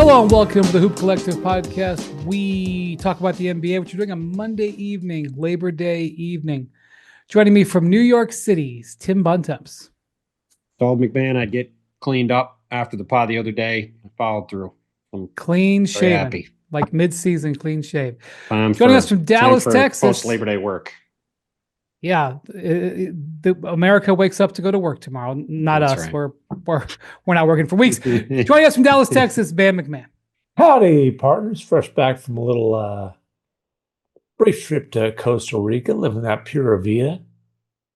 Hello and welcome to the Hoop Collective podcast. We talk about the NBA, which we're doing on Monday evening, Labor Day evening. Joining me from New York City's Tim Bontemps. Told MacMahon I'd get cleaned up after the pod the other day. I followed through. I'm clean shaven, happy. like mid-season clean shave. Joining us from Dallas, Texas. Post Labor Day work. Yeah, America wakes up to go to work tomorrow. Not That's us. right. We're not working for weeks. Joining us from Dallas, Texas, Bam MacMahon. Howdy, partners. Fresh back from a little brief trip to Costa Rica, living that Pura Vida,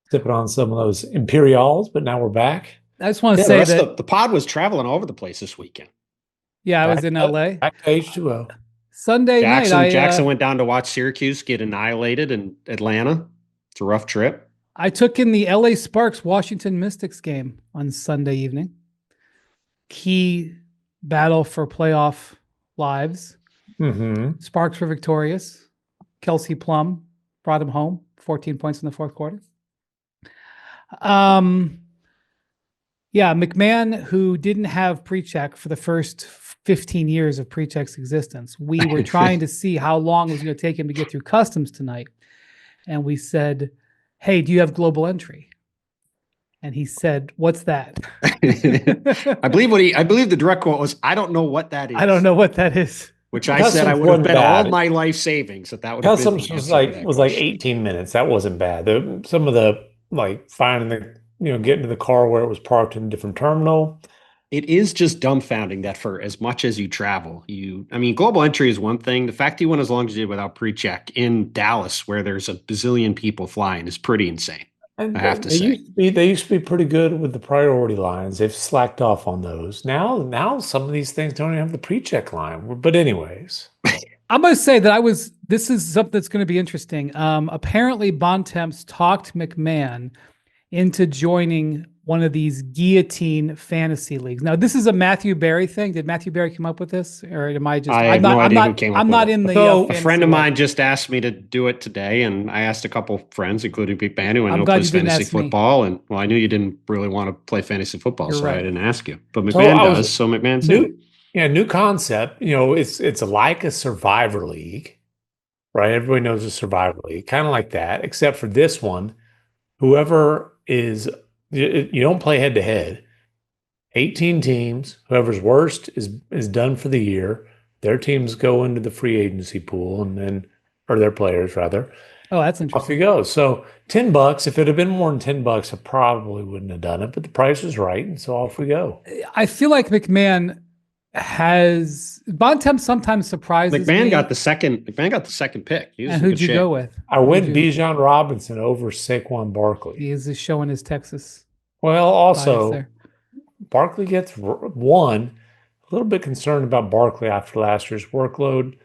sipping on some of those Imperials, but now we're back. I just want to say that the pod was traveling all over the place this weekend. Yeah, I was in LA. Back to H2O. Sunday night. Jackson went down to watch Syracuse get annihilated in Atlanta. It's a rough trip. I took in the LA Sparks Washington Mystics game on Sunday evening. Key battle for playoff lives. Mm-hmm. Sparks were victorious. Kelsey Plum brought him home, 14 points in the fourth quarter. Yeah, MacMahon, who didn't have pre-check for the first 15 years of pre-check's existence. We were trying to see how long it was going to take him to get through customs tonight. And we said, hey, do you have global entry? And he said, what's that? I believe the direct quote was, I don't know what that is. I don't know what that is. Which I said I would have bet all my life savings that would have been. Customs was like 18 minutes. That wasn't bad. Some of the finding getting to the car where it was parked in a different terminal. It is just dumbfounding that for as much as you travel, global entry is one thing. The fact you went as long as you did without pre-check in Dallas, where there's a bazillion people flying, is pretty insane. And I have to say. They used to be pretty good with the priority lines. They've slacked off on those. Now some of these things don't even have the pre-check line. But anyways. I'm going to say that this is something that's going to be interesting. Apparently Bontemps talked MacMahon into joining one of these guillotine fantasy leagues. Now, this is a Matthew Berry thing. Did Matthew Berry come up with this, or am I just? I have no idea who came up with it. I'm not in the. So a friend of mine just asked me to do it today, and I asked a couple friends, including Big Man, who I know plays fantasy football, and I knew you didn't really want to play fantasy football, so I didn't ask you. But MacMahon does, so MacMahon said, new concept. It's like a Survivor League, right? Everybody knows a Survivor League, kind of like that, except for this one, whoever is. You don't play head to head. 18 teams. Whoever's worst is done for the year. Their teams go into the free agency pool, or their players rather. Oh, that's interesting. Off you go. So $10. If it had been more than $10, I probably wouldn't have done it. But the price was right, and so off we go. I feel like MacMahon has Bontemps sometimes surprises me. MacMahon got the second pick. And who'd you go with? I went Bijan Robinson over Saquon Barkley. He is just showing his Texas. Well, also Barkley gets one. A little bit concerned about Barkley after last year's workload.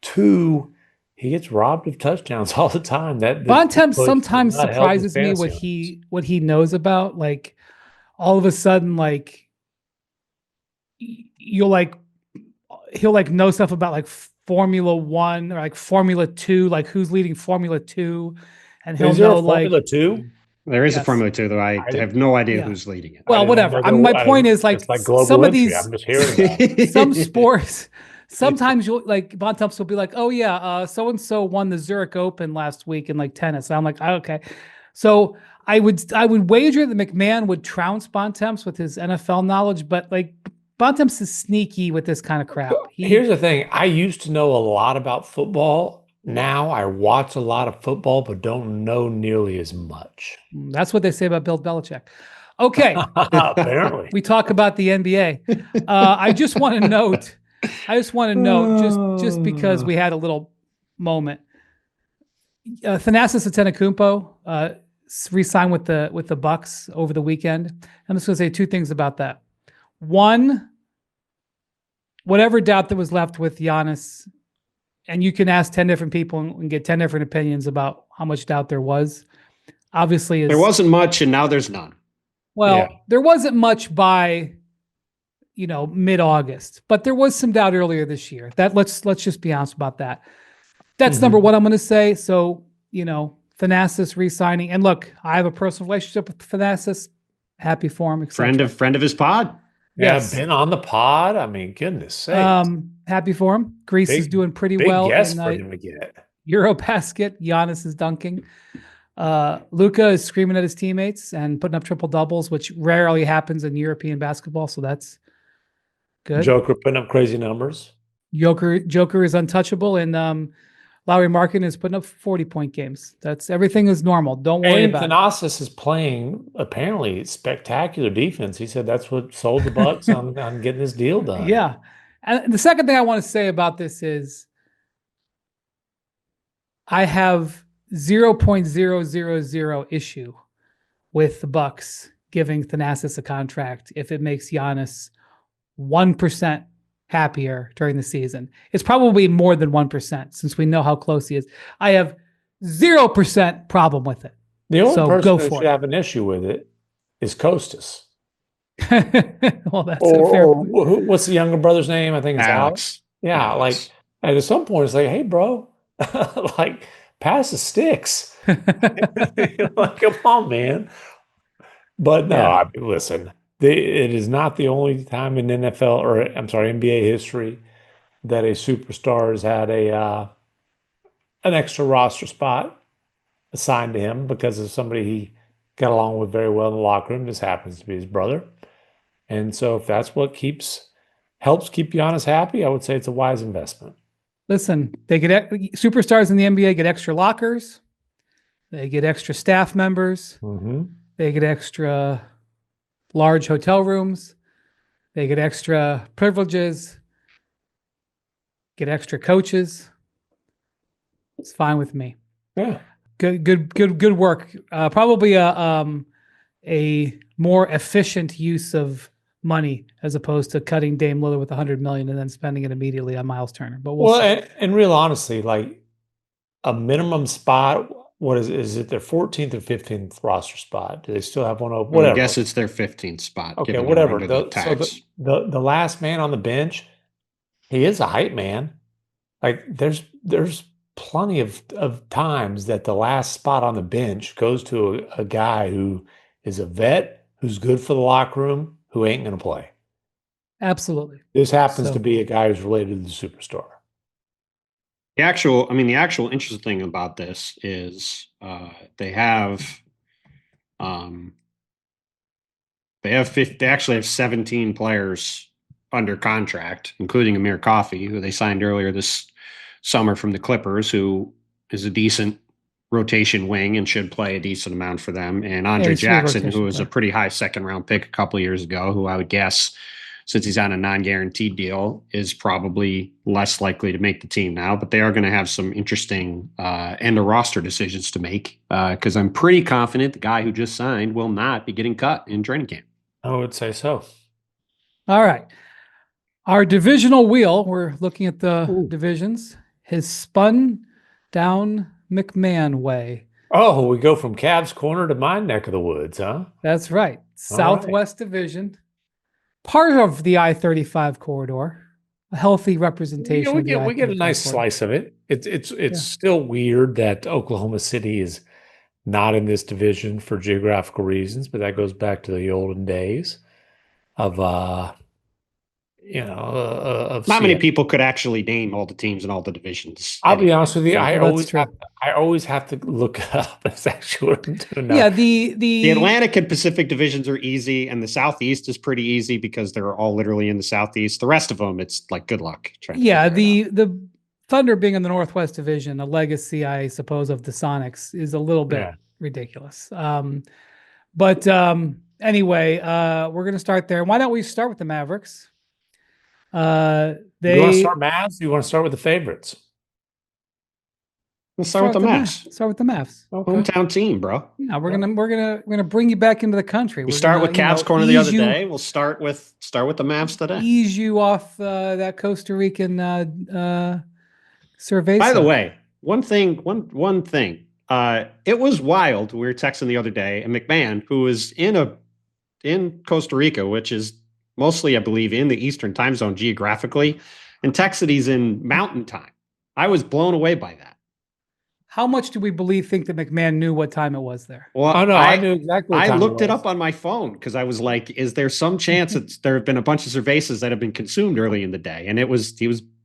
Two, he gets robbed of touchdowns all the time. Bontemps sometimes surprises me what he knows about. Like all of a sudden, like he'll know stuff about like Formula 1 or like Formula 2, like who's leading Formula 2, and he'll know Formula 2. There is a Formula 2, though. I have no idea who's leading it. Well, whatever. My point is, like some of these, I'm just hearing some sports. Sometimes you'll like Bontemps will be like, "Oh yeah, so and so won the Zurich Open last week in like tennis." And I'm like, oh, "Okay." So I would wager that MacMahon would trounce Bontemps with his NFL knowledge, but like. Bontemps is sneaky with this kind of crap. Here's the thing. I used to know a lot about football. Now I watch a lot of football, but don't know nearly as much. That's what they say about Bill Belichick. Okay. Apparently. We talk about the NBA. I just want to note, just because we had a little moment. Thanasis Antetokounmpo re-signed with the Bucks over the weekend. I'm just going to say two things about that. One, whatever doubt that was left with Giannis, and you can ask 10 different people and get 10 different opinions about how much doubt there was. Obviously, there wasn't much, and now there's none. Well, there wasn't much by, mid-August, but there was some doubt earlier this year. That let's just be honest about that. That's number one I'm going to say. So, Thanasis re-signing, and look, I have a personal relationship with Thanasis. Happy for him. Friend of his pod. Yes. Been on the pod. I mean, goodness sakes. Happy for him. Greece is doing pretty well. Big guess for him to get. Eurobasket. Giannis is dunking. Luka is screaming at his teammates and putting up triple doubles, which rarely happens in European basketball. So that's good. Joker putting up crazy numbers. Joker is untouchable, and Lauri Markkanen is putting up 40-point games. Everything is normal. Don't worry about it. Thanasis is playing apparently spectacular defense. He said that's what sold the Bucks on getting this deal done. Yeah. And the second thing I want to say about this is I have 0.000 issue with the Bucks giving Thanasis a contract if it makes Giannis 1% happier during the season. It's probably more than 1% since we know how close he is. I have 0% problem with it. The only person who should have an issue with it is Kostas. Well, that's a fair point. What's the younger brother's name? I think it's Alex. Yeah, Alex. Like at some point it's like, hey, bro, like pass the sticks. Like, come on, man. But no, I mean, listen. It is not the only time in NBA history that a superstar has had an extra roster spot assigned to him because of somebody he got along with very well in the locker room. This happens to be his brother. And so if that's what helps keep Giannis happy, I would say it's a wise investment. Listen, superstars in the NBA get extra lockers. They get extra staff members. Mm-hmm. They get extra large hotel rooms. They get extra privileges. Get extra coaches. It's fine with me. Yeah. Good work. Probably a more efficient use of money as opposed to cutting Dame Lillard with $100 million and then spending it immediately on Miles Turner. But we'll see. And real honestly, like a minimum spot. What is it? Their 14th or 15th roster spot? Do they still have one open? Whatever. I guess it's their 15th spot. Okay, whatever. The last man on the bench, he is a hype man. Like there's plenty of times that the last spot on the bench goes to a guy who is a vet, who's good for the locker room, who ain't going to play. Absolutely. This happens to be a guy who's related to the superstar. The actual interesting thing about this is they actually have 17 players under contract, including Amir Coffey, who they signed earlier this summer from the Clippers, who is a decent rotation wing and should play a decent amount for them. And Andre Jackson, who was a pretty high second-round pick a couple of years ago, who I would guess, since he's on a non-guaranteed deal, is probably less likely to make the team now. But they are going to have some interesting end-of-roster decisions to make because I'm pretty confident the guy who just signed will not be getting cut in training camp. I would say so. All right. Our divisional wheel, we're looking at the divisions, has spun down MacMahon way. Oh, we go from Cavs corner to my neck of the woods, huh? That's right. Southwest Division. Part of the I-35 corridor, a healthy representation. We get a nice slice of it. It's still weird that Oklahoma City is not in this division for geographical reasons, but that goes back to the olden days of not many people could actually name all the teams in all the divisions. I'll be honest with you. I always have to look up. It's actually what I'm doing now. Yeah, the Atlantic and Pacific divisions are easy, and the Southeast is pretty easy because they're all literally in the Southeast. The rest of them, it's like good luck. The Thunder being in the Northwest Division, a legacy, I suppose, of the Sonics, is a little bit ridiculous. But anyway, we're going to start there. Why don't we start with the Mavericks? You want to start Mavs? You want to start with the favorites? Let's start with the Mavs. Start with the Mavs. Okay. Hometown team, bro. Yeah, we're gonna bring you back into the country. We start with Cavs corner the other day. We'll start with the Mavs today. Ease you off that Costa Rican survey. By the way, one thing. It was wild. We were texting the other day, and MacMahon, who is in Costa Rica, which is mostly, I believe, in the Eastern time zone geographically, and texted he's in Mountain Time. I was blown away by that. How much do we think that MacMahon knew what time it was there? Well, oh no, I knew exactly what I time looked it it up on my phone because I was like, is there some chance that there have been a bunch of cervezas that have been consumed early in the day? And he was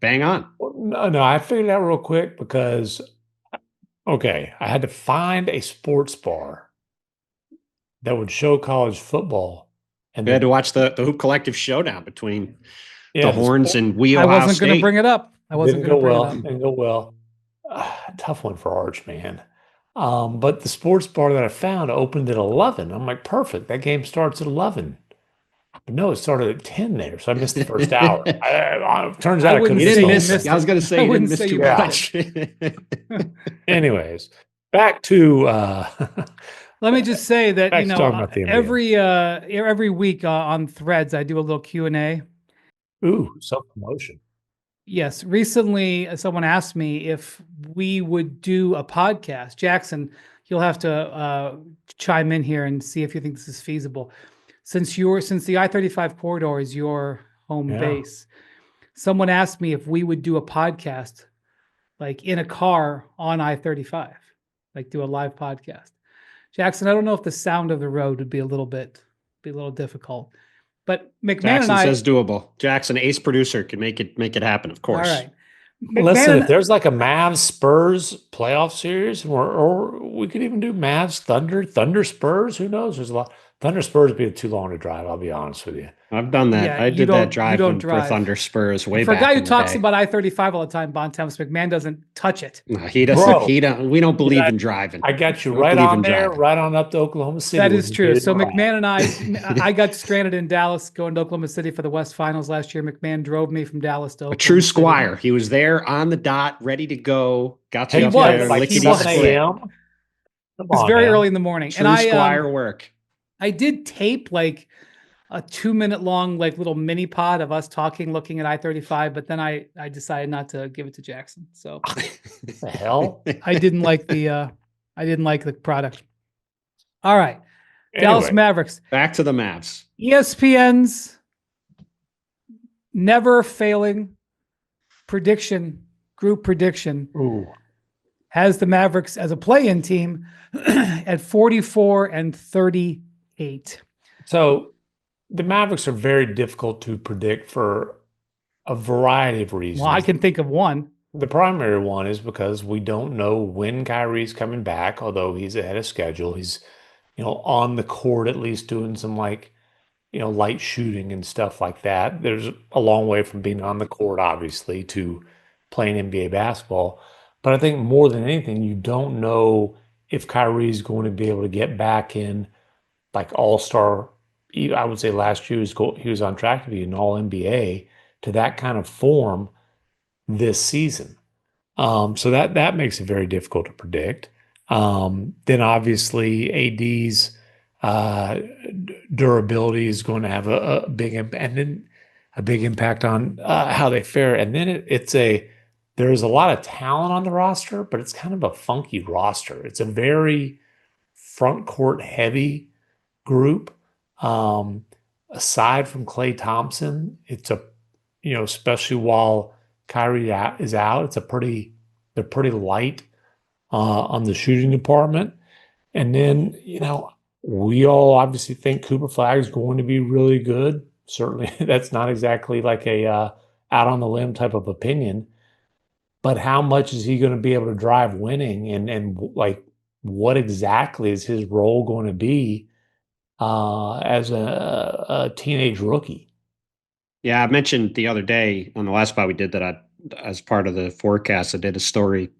bang on. No, I figured it out real quick because I had to find a sports bar that would show college football. And we had to watch the Hoop Collective showdown between the Horns and I wasn't going to bring it up. I wasn't going to bring it up. Didn't go well. Tough one for Arch, man. But the sports bar that I found opened at 11. I'm like, perfect. That game starts at 11. But no, it started at 10 there, so I missed the first hour. Turns out I couldn't miss. I was going to say you didn't miss too much. Anyways, back to let me just say that every week on Threads I do a little Q&A. Ooh, self-promotion. Yes. Recently, someone asked me if we would do a podcast. Jackson, you'll have to chime in here and see if you think this is feasible. Since the I-35 corridor is your home base, someone asked me if we would do a podcast like in a car on I-35, like do a live podcast. Jackson, I don't know if the sound of the road would be a little difficult. But MacMahon Jackson says doable. Jackson, ace producer, can make it happen, of course. All right. Listen, if there's like a Mavs Spurs playoff series, or we could even do Mavs Thunder Spurs. Who knows? There's a lot. Thunder Spurs would be too long to drive. I'll be honest with you. I've done that. Yeah, I did that drive for Thunder Spurs way back. For a guy who talks about I-35 all the time, Bontemps, MacMahon doesn't touch it. No, he doesn't. We don't believe in driving. I got you right on there, right on up to Oklahoma City. That is true. So MacMahon and I got stranded in Dallas going to Oklahoma City for the West Finals last year. MacMahon drove me from Dallas to Oklahoma. A true squire. He was there on the dot, ready to go. Got you up there. Like 7 a.m. It was very early in the morning. True squire work. I did tape like a 2-minute long, like little mini pod of us talking, looking at I-35, but then I decided not to give it to Jackson. So what the hell? I didn't like the product. All right. Anyway, Dallas Mavericks. Back to the Mavs. ESPN's never failing group prediction has the Mavericks as a play-in team at 44-38. So the Mavericks are very difficult to predict for a variety of reasons. Well, I can think of one. The primary one is because we don't know when Kyrie's coming back, although he's ahead of schedule. He's, on the court at least doing some light shooting and stuff like that. There's a long way from being on the court, obviously, to playing NBA basketball. But I think more than anything, you don't know if Kyrie's going to be able to get back in like all-star. I would say last year he was on track to be an all-NBA to that kind of form this season. So that makes it very difficult to predict. Then obviously AD's durability is going to have a big impact on how they fare. And then there's a lot of talent on the roster, but it's kind of a funky roster. It's a very front court heavy group. Aside from Klay Thompson, it's especially while Kyrie is out, they're pretty light on the shooting department. And then, we all obviously think Cooper Flagg is going to be really good. Certainly that's not exactly like a out on the limb type of opinion, but how much is he going to be able to drive winning and like what exactly is his role going to be as a teenage rookie? Yeah, I mentioned the other day on the last spot we did that as part of the forecast, I did a story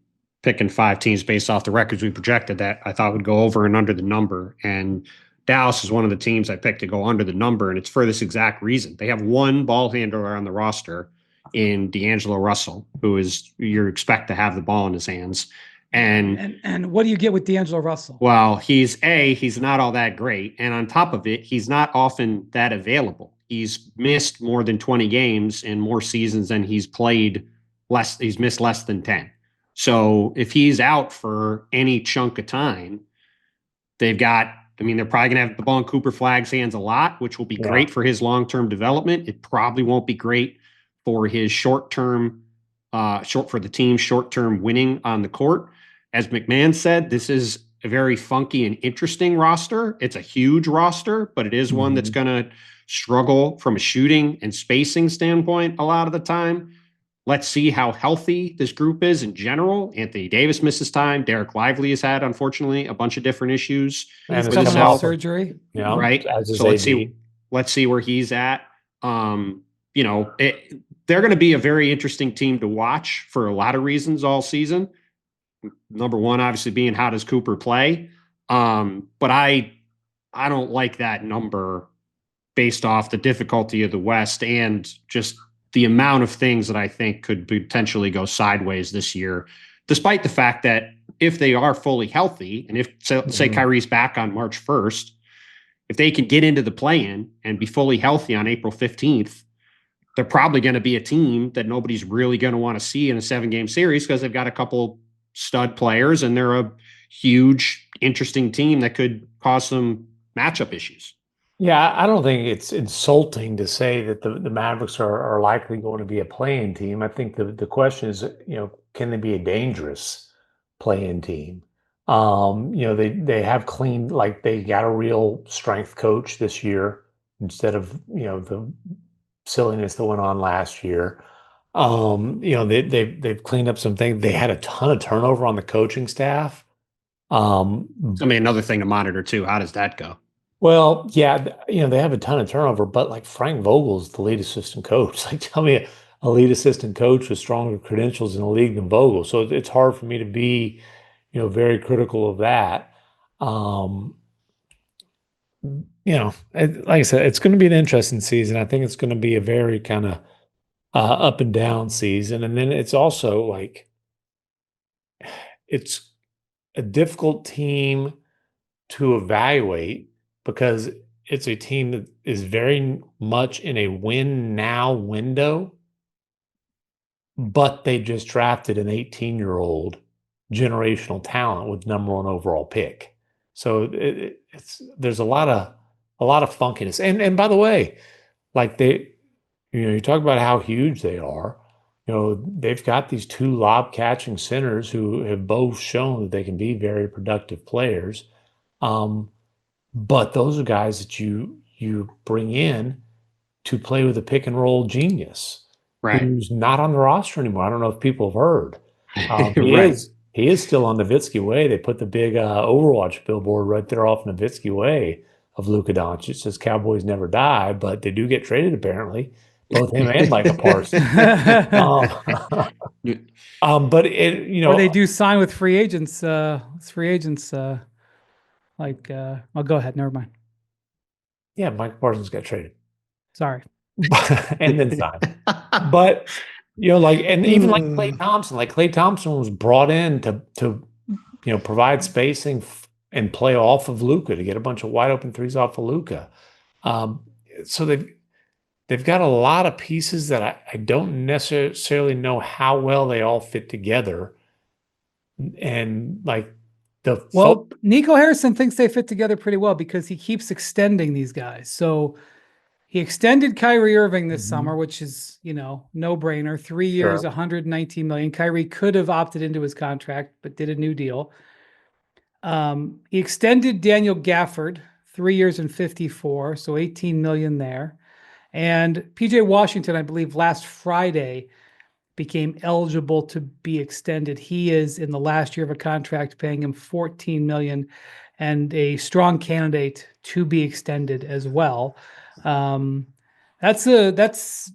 picking 5 teams based off the records we projected that I thought would go over and under the number. And Dallas is one of the teams I picked to go under the number, and it's for this exact reason. They have one ball handler on the roster in D'Angelo Russell, who is you expect to have the ball in his hands. And what do you get with D'Angelo Russell? Well, he's not all that great. And on top of it, he's not often that available. He's missed more than 20 games in more seasons than he's played less. He's missed less than 10. So if he's out for any chunk of time, they're probably going to have the ball in Cooper Flagg's hands a lot, which will be great for his long-term development. It probably won't be great for his short-term winning on the court. as MacMahon said, this is a very funky and interesting roster. It's a huge roster, but it is one that's going to struggle from a shooting and spacing standpoint a lot of the time. Let's see how healthy this group is in general. Anthony Davis misses time. Derek Lively has had, unfortunately, a bunch of different issues. He's coming off surgery. Right. So let's see where he's at. They're going to be a very interesting team to watch for a lot of reasons all season. Number one, obviously, being how does Cooper play? But I don't like that number based off the difficulty of the West and just the amount of things that I think could potentially go sideways this year, despite the fact that if they are fully healthy, and if, say, Kyrie's back on March 1st, if they can get into the play-in and be fully healthy on April 15th, they're probably going to be a team that nobody's really going to want to see in a 7-game series because they've got a couple stud players and they're a huge, interesting team that could cause some matchup issues. Yeah, I don't think it's insulting to say that the Mavericks are likely going to be a play-in team. I think the question is, can they be a dangerous play-in team? They have cleaned, like they got a real strength coach this year instead of, the silliness that went on last year. They've cleaned up some things. They had a ton of turnover on the coaching staff. Another thing to monitor too. How does that go? Well, yeah, they have a ton of turnover, but like Frank Vogel's the lead assistant coach. Like, tell me a lead assistant coach with stronger credentials in the league than Vogel. So it's hard for me to be, very critical of that. Like I said, it's going to be an interesting season. I think it's going to be a very kind of up and down season. And then it's also like, it's a difficult team to evaluate because it's a team that is very much in a win now window, but they just drafted an 18-year-old generational talent with #1 overall pick. So there's a lot of funkiness. And by the way, like you talk about how huge they are. They've got these 2 lob catching centers who have both shown that they can be very productive players. But those are guys that you bring in to play with a pick and roll genius, right? Who's not on the roster anymore. I don't know if people have heard. He is still on Nowitzki Way. They put the big Overwatch billboard right there off Nowitzki Way of Luka Doncic. It says Cowboys never die, but they do get traded apparently. Both him and Micah Parsons. But or they do sign with free agents. I'll go ahead. Never mind. Yeah, Mike Parsons got traded. Sorry. And then signed. But, even like Klay Thompson. Like Klay Thompson was brought in to provide spacing and play off of Luka to get a bunch of wide open threes off of Luka. So they've got a lot of pieces that I don't necessarily know how well they all fit together. And like, Nico Harrison thinks they fit together pretty well because he keeps extending these guys. So he extended Kyrie Irving this summer, which is, no brainer. 3 years, sure. $119 million. Kyrie could have opted into his contract, but did a new deal. He extended Daniel Gafford 3 years and 54, so $18 million there. And PJ Washington, I believe last Friday, became eligible to be extended. He is in the last year of a contract, paying him $14 million, and a strong candidate to be extended as well. That's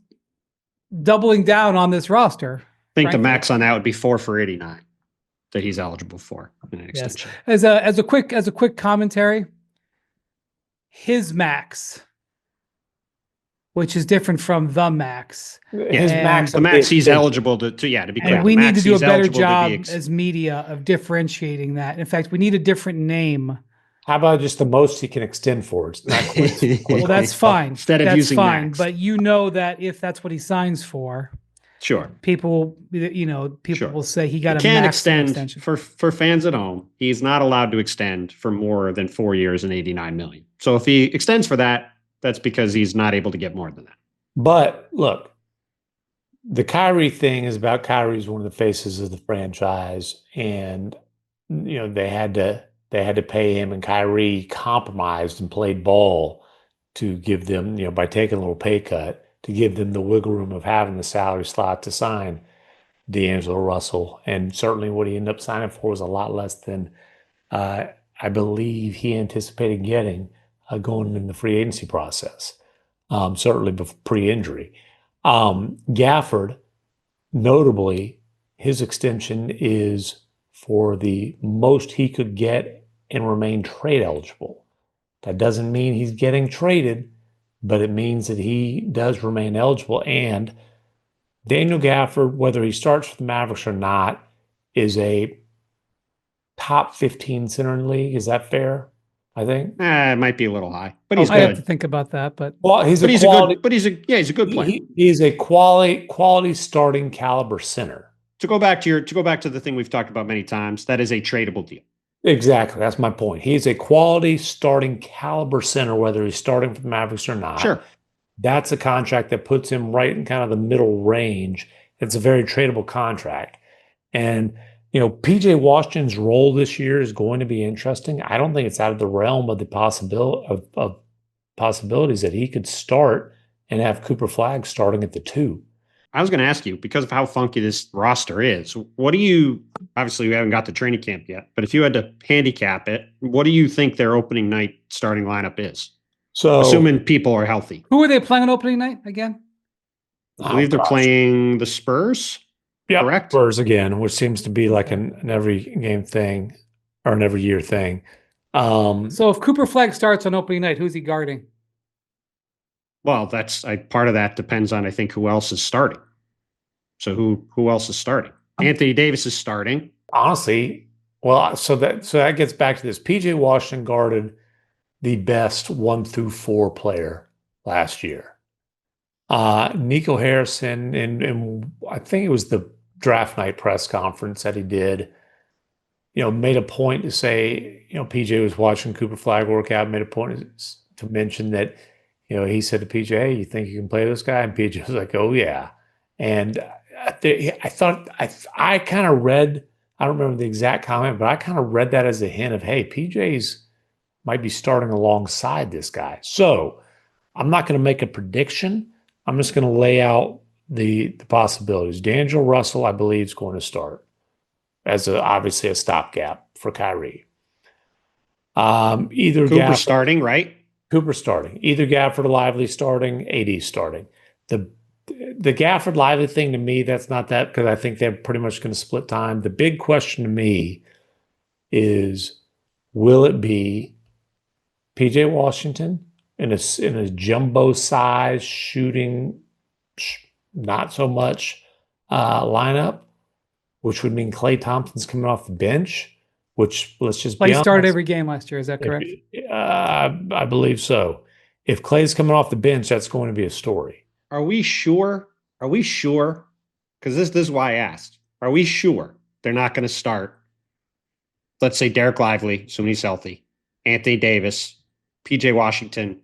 doubling down on this roster. I think the max on that would be 4 for $89 that he's eligible for in an extension. Yes. As a quick commentary, his max, which is different from the max. His max, the max he's eligible to be clear. And we need to do a better job as media of differentiating that. In fact, we need a different name. How about just the most he can extend for? It's not quick. Well, that's fine. Instead of using max. But that if that's what he signs for, sure, people will say he got a can't max extend for fans at home. He's not allowed to extend for more than 4 years and $89 million. So if he extends for that, that's because he's not able to get more than that. But look, the Kyrie thing is about Kyrie's one of the faces of the franchise, and they had to pay him, and Kyrie compromised and played ball to give them, by taking a little pay cut to give them the wiggle room of having the salary slot to sign D'Angelo Russell. And certainly what he ended up signing for was a lot less than I believe he anticipated getting going in the free agency process, certainly pre-injury. Gafford, notably, his extension is for the most he could get and remain trade eligible. That doesn't mean he's getting traded, but it means that he does remain eligible. And Daniel Gafford, whether he starts with the Mavericks or not, is a top 15 center in the league. Is that fair? I think it might be a little high, but he's I good. have to think about that, but he's a good player. He's a quality starting caliber center. To go back to the thing we've talked about many times, that is a tradable deal. Exactly. That's my point. He's a quality starting caliber center, whether he's starting for the Mavericks or not. Sure. That's a contract that puts him right in kind of the middle range. It's a very tradable contract. And, PJ Washington's role this year is going to be interesting. I don't think it's out of the realm of the possibilities that he could start and have Cooper Flagg starting at the 2. I was going to ask you, because of how funky this roster is, obviously we haven't got to training camp yet, but if you had to handicap it, what do you think their opening night starting lineup is? So, assuming people are healthy. Who are they playing on opening night again? I believe they're playing the Spurs. Yeah, correct? Spurs again, which seems to be like an every game thing or an every year thing. So if Cooper Flagg starts on opening night, who's he guarding? Well, part of that depends on, I think, who else is starting. So who else is starting? Anthony Davis is starting. Honestly, well, so that gets back to this. PJ Washington guarded the best 1 through 4 player last year. Nico Harrison, and I think it was the draft night press conference that he did, made a point to say, PJ was watching Cooper Flagg work out, made a point to mention that, he said to PJ, "Hey, you think you can play this guy?" And PJ was like, "Oh yeah." And I thought I kind of read, I don't remember the exact comment, but I kind of read that as a hint of, hey, PJ's might be starting alongside this guy. So I'm not going to make a prediction. I'm just going to lay out the possibilities. D'Angelo Russell, I believe, is going to start as obviously a stopgap for Kyrie. Either Cooper Gafford, starting, right? Cooper starting. Either Gafford or Lively starting, AD starting. The Gafford Lively thing to me, that's not that, because I think they're pretty much going to split time. The big question to me is, will it be PJ Washington in a jumbo size shooting, not so much lineup, which would mean Klay Thompson's coming off the bench, which, let's just be honest, Klay started every game last year. Is that correct? I believe so. If Klay's coming off the bench, that's going to be a story. Are we sure? Because this is why I asked. Are we sure they're not going to start, let's say, Derek Lively, assuming he's healthy, Anthony Davis, PJ Washington,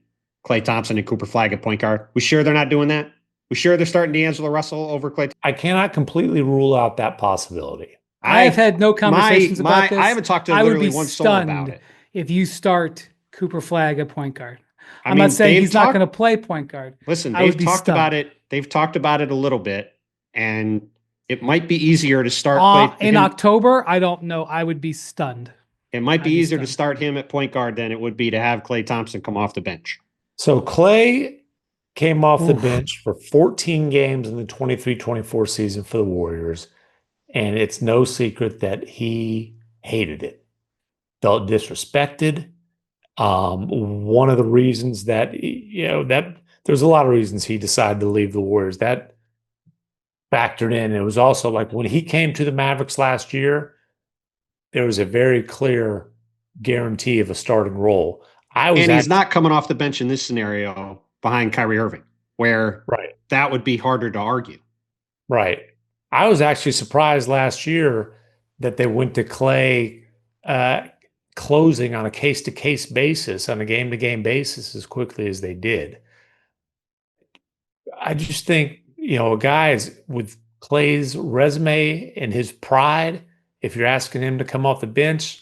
Klay Thompson, and Cooper Flagg at point guard? We sure they're not doing that? We sure they're starting D'Angelo Russell over Klay? I cannot completely rule out that possibility. I've had no conversations about this. I haven't talked to literally one soul about it. If you start Cooper Flagg at point guard. I'm not saying he's not going to play point guard. Listen, they've talked about it. They've talked about it a little bit, and it might be easier to start in October. I don't know. I would be stunned. It might be easier to start him at point guard than it would be to have Klay Thompson come off the bench. So Klay came off the bench for 14 games in the 23-24 season for the Warriors, and it's no secret that he hated it, felt disrespected. One of the reasons that, that there's a lot of reasons he decided to leave the Warriors that factored in. It was also like when he came to the Mavericks last year, there was a very clear guarantee of a starting role. He's not coming off the bench in this scenario behind Kyrie Irving, where that would be harder to argue. Right. I was actually surprised last year that they went to Klay closing on a case-to-case basis, on a game-to-game basis as quickly as they did. I just think, a guy with Klay's resume and his pride If you're asking him to come off the bench,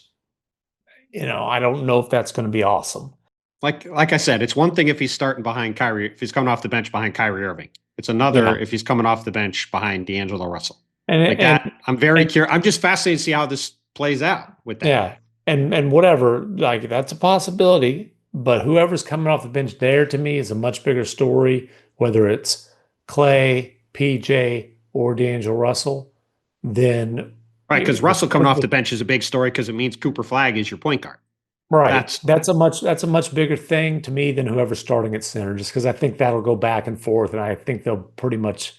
I don't know if that's going to be awesome. Like I said, it's one thing if he's starting behind Kyrie, if he's coming off the bench behind Kyrie Irving. It's another if he's coming off the bench behind D'Angelo Russell. I'm very curious. I'm just fascinated to see how this plays out with that. Yeah. And whatever, like that's a possibility, but whoever's coming off the bench there to me is a much bigger story, whether it's Clay, PJ, or D'Angelo Russell, then right, because Russell coming off the bench is a big story because it means Cooper Flagg is your point guard. Right. That's a much bigger thing to me than whoever's starting at center, just because I think that'll go back and forth, and I think they'll pretty much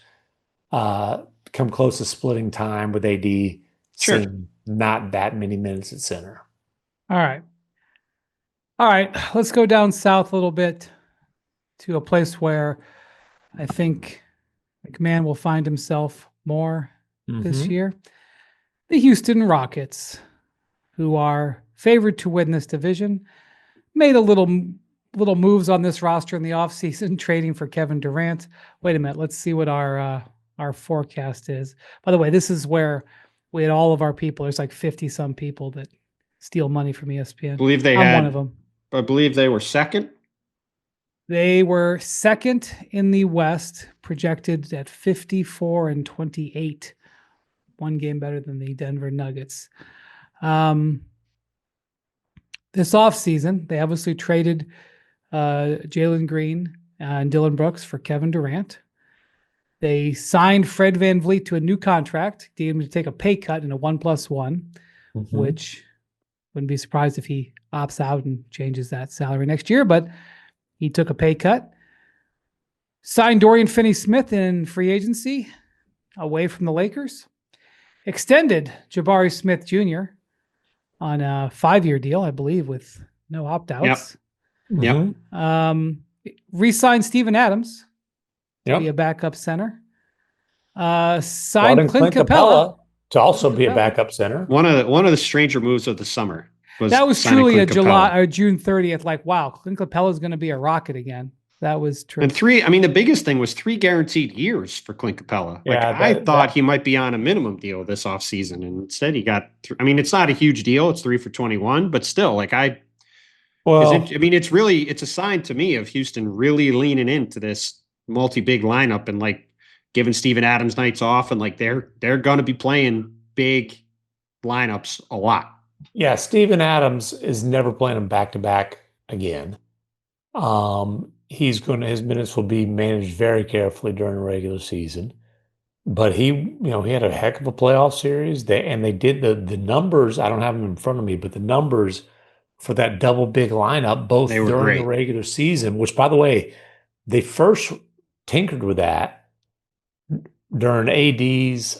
come close to splitting time with AD seeing not that many minutes at center. All right. Let's go down south a little bit to a place where I think MacMahon will find himself more this year. The Houston Rockets, who are favored to win this division, made a little moves on this roster in the offseason, trading for Kevin Durant. Wait a minute. Let's see what our forecast is. By the way, this is where we had all of our people. There's like 50 some people that steal money from ESPN. I'm one of them. I believe they were second. They were second in the West, projected at 54-28. One game better than the Denver Nuggets. This offseason, they obviously traded Jalen Green and Dylan Brooks for Kevin Durant. They signed Fred VanVleet to a new contract, gave him to take a pay cut in a 1+1, which wouldn't be surprised if he opts out and changes that salary next year, but he took a pay cut. Signed Dorian Finney-Smith in free agency away from the Lakers. Extended Jabari Smith Jr. on a 5-year deal, I believe, with no opt-outs. Yep. Re-signed Steven Adams to be a backup center. Signed Clint Capella to also be a backup center. One of the stranger moves of the summer was truly a July or June 30th. Like, wow, Clint Capella is going to be a Rocket again. That was true. And the biggest thing was 3 guaranteed years for Clint Capella. I thought he might be on a minimum deal this offseason, and instead he got. It's not a huge deal. It's 3 for 21, but still, it's a sign to me of Houston really leaning into this multi-big lineup and giving Steven Adams nights off, and they're going to be playing big lineups a lot. Yeah, Steven Adams is never playing them back to back again. His minutes will be managed very carefully during the regular season. But he had a heck of a playoff series. They did the numbers. I don't have them in front of me, but the numbers for that double big lineup, both during the regular season, which, by the way, they first tinkered with that during AD's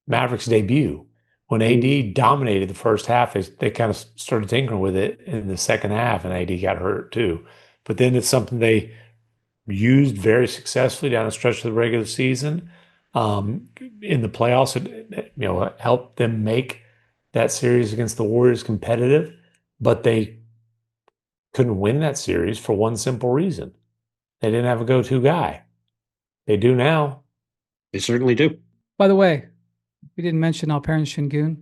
Mavericks debut. When AD dominated the first half, they kind of started tinkering with it in the second half, and AD got hurt too. But then it's something they used very successfully down the stretch of the regular season. In the playoffs, it helped them make that series against the Warriors competitive, but they couldn't win that series for one simple reason. They didn't have a go-to guy. They do now. They certainly do. By the way, we didn't mention Alperen Şengün.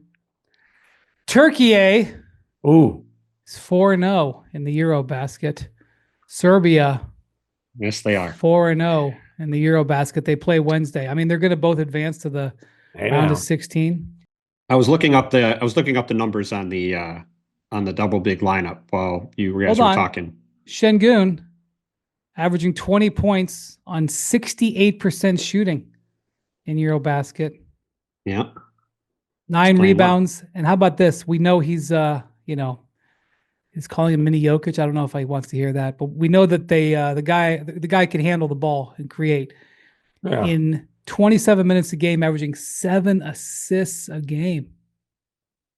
Turkey is 4-0 in the Eurobasket. Serbia, yes, they are 4-0 in the Eurobasket. They play Wednesday. They're going to both advance to the round of 16. I was looking up the numbers on the double big lineup while you guys were talking. Şengün averaging 20 points on 68% shooting in Eurobasket. Yeah. 9 rebounds. And how about this? We know he's he's calling him mini Jokic. I don't know if he wants to hear that, but we know that the guy can handle the ball and create. Yeah. In 27 minutes a game, averaging 7 assists a game.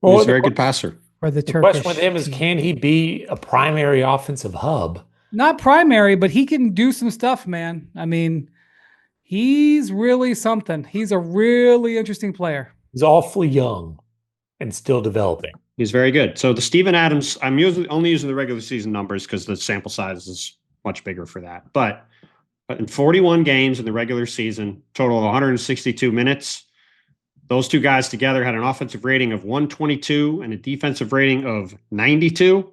Well, he's a very good passer. For the question with him is, can he be a primary offensive hub? Not primary, but he can do some stuff, man. He's really something. He's a really interesting player. He's awfully young and still developing. He's very good. So the Steven Adams, I'm only using the regular season numbers because the sample size is much bigger for that. But in 41 games in the regular season, total of 162 minutes, Those two guys together had an offensive rating of 122 and a defensive rating of 92,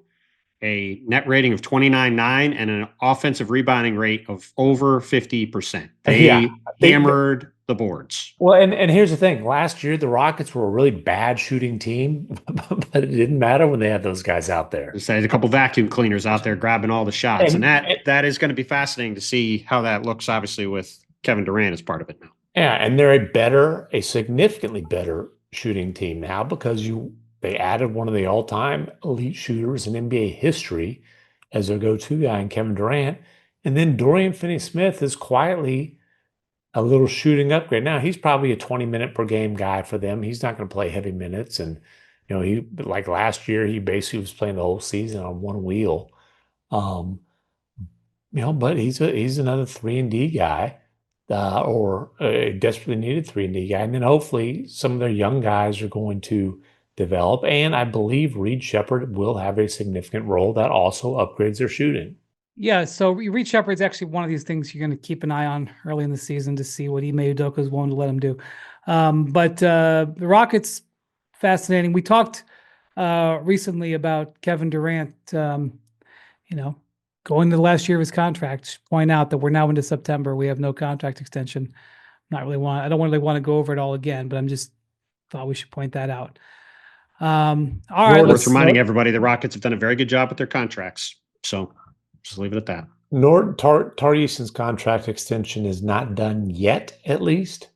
a net rating of 29.9, and an offensive rebounding rate of over 50%. They hammered the boards. Well, and here's the thing. Last year, the Rockets were a really bad shooting team, but it didn't matter when they had those guys out there. There's a couple vacuum cleaners out there grabbing all the shots. And that is going to be fascinating to see how that looks, obviously, with Kevin Durant as part of it now. Yeah, and they're a significantly better shooting team now because they added one of the all-time elite shooters in NBA history as their go-to guy in Kevin Durant. And then Dorian Finney-Smith is quietly a little shooting upgrade. Now, he's probably a 20-minute per game guy for them. He's not going to play heavy minutes. And, he like last year, he basically was playing the whole season on one wheel. But he's another 3-and-D guy. Or a desperately needed 3-and-D guy. And then hopefully some of their young guys are going to develop. And I believe Reed Shepherd will have a significant role that also upgrades their shooting. Yeah, so Reed Shepherd's actually one of these things you're going to keep an eye on early in the season to see what Ime Udoka is willing to let him do. But the Rockets, fascinating. We talked recently about Kevin Durant, going to the last year of his contract, point out that we're now into September. We have no contract extension. I don't really want to go over it all again, but I'm just thought we should point that out. All right. Worth reminding everybody the Rockets have done a very good job with their contracts. So just leave it at that. Tari Eason's contract extension is not done yet, at least.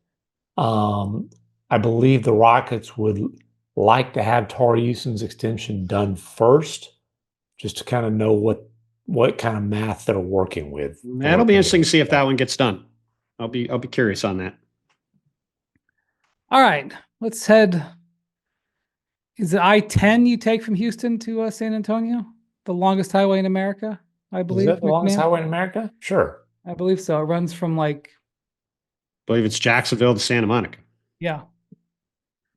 I believe the Rockets would like to have Tari Eason's extension done first, just to kind of know what kind of math they're working with. That'll be interesting to see if that one gets done. I'll be curious on that. All right, let's head. Is it I-10 you take from Houston to San Antonio? The longest highway in America, I believe. Is that the longest highway in America? Sure. I believe so. It runs from I believe it's Jacksonville to Santa Monica. Yeah.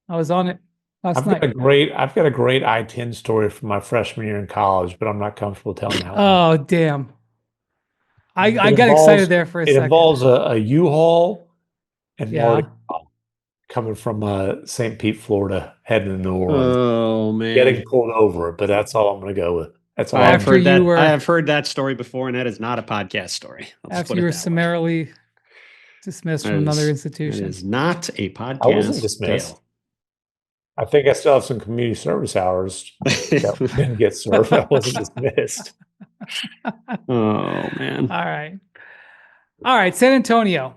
I was on it last night. I've got a great I-10 story from my freshman year in college, but I'm not comfortable telling how. Oh, damn. I got excited there for a second. It involves a U-Haul and Marty coming from St. Pete, Florida, heading to New Orleans. Oh, man. Getting pulled over, but that's all I'm going to go with. That's all I have heard that story before, and that is not a podcast story. After you were summarily dismissed from another institution. It is not a podcast. I wasn't dismissed. Tale. I think I still have some community service hours that didn't get served. I wasn't dismissed. Oh, man. All right, San Antonio.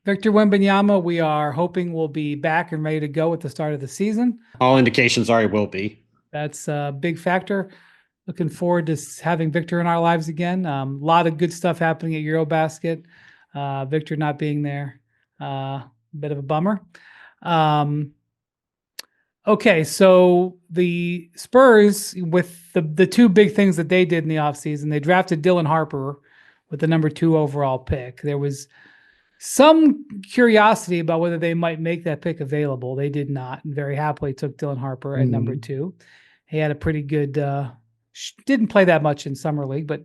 Victor Wembanyama, we are hoping will be back and ready to go at the start of the season. All indications are he will be. That's a big factor. Looking forward to having Victor in our lives again. A lot of good stuff happening at Eurobasket. Victor not being there, bit of a bummer. Okay, so the Spurs, with the two big things that they did in the offseason, they drafted Dylan Harper with the number 2 overall pick. There was some curiosity about whether they might make that pick available. They did not, and very happily took Dylan Harper at number 2. He had a pretty good, didn't play that much in Summer League, but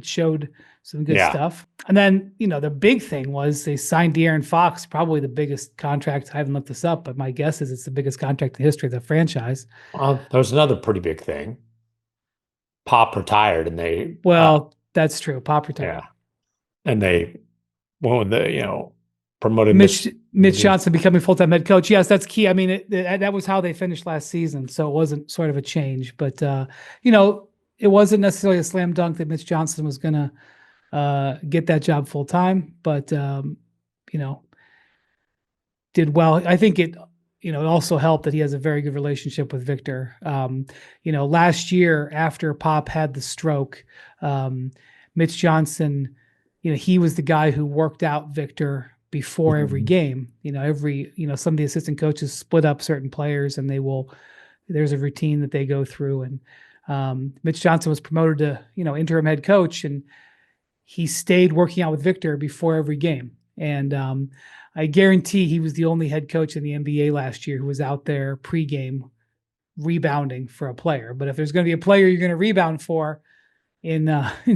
showed some good stuff. And then, the big thing was they signed De'Aaron Fox, probably the biggest contract. I haven't looked this up, but my guess is it's the biggest contract in the history of the franchise. There's another pretty big thing. Pop retired, and they... that's true. Pop retired. Yeah. And they, promoted Mitch Johnson becoming full-time head coach. Yes, that's key. I mean, that was how they finished last season, so it wasn't sort of a change. But, it wasn't necessarily a slam dunk that Mitch Johnson was going to get that job full-time, but, did well. I think it also helped that he has a very good relationship with Victor. Last year after Pop had the stroke, Mitch Johnson, he was the guy who worked out Victor before every game. Some of the assistant coaches split up certain players, and there's a routine that they go through. And Mitch Johnson was promoted to, interim head coach, and he stayed working out with Victor before every game. And I guarantee he was the only head coach in the NBA last year who was out there pregame rebounding for a player. But if there's going to be a player you're going to rebound for in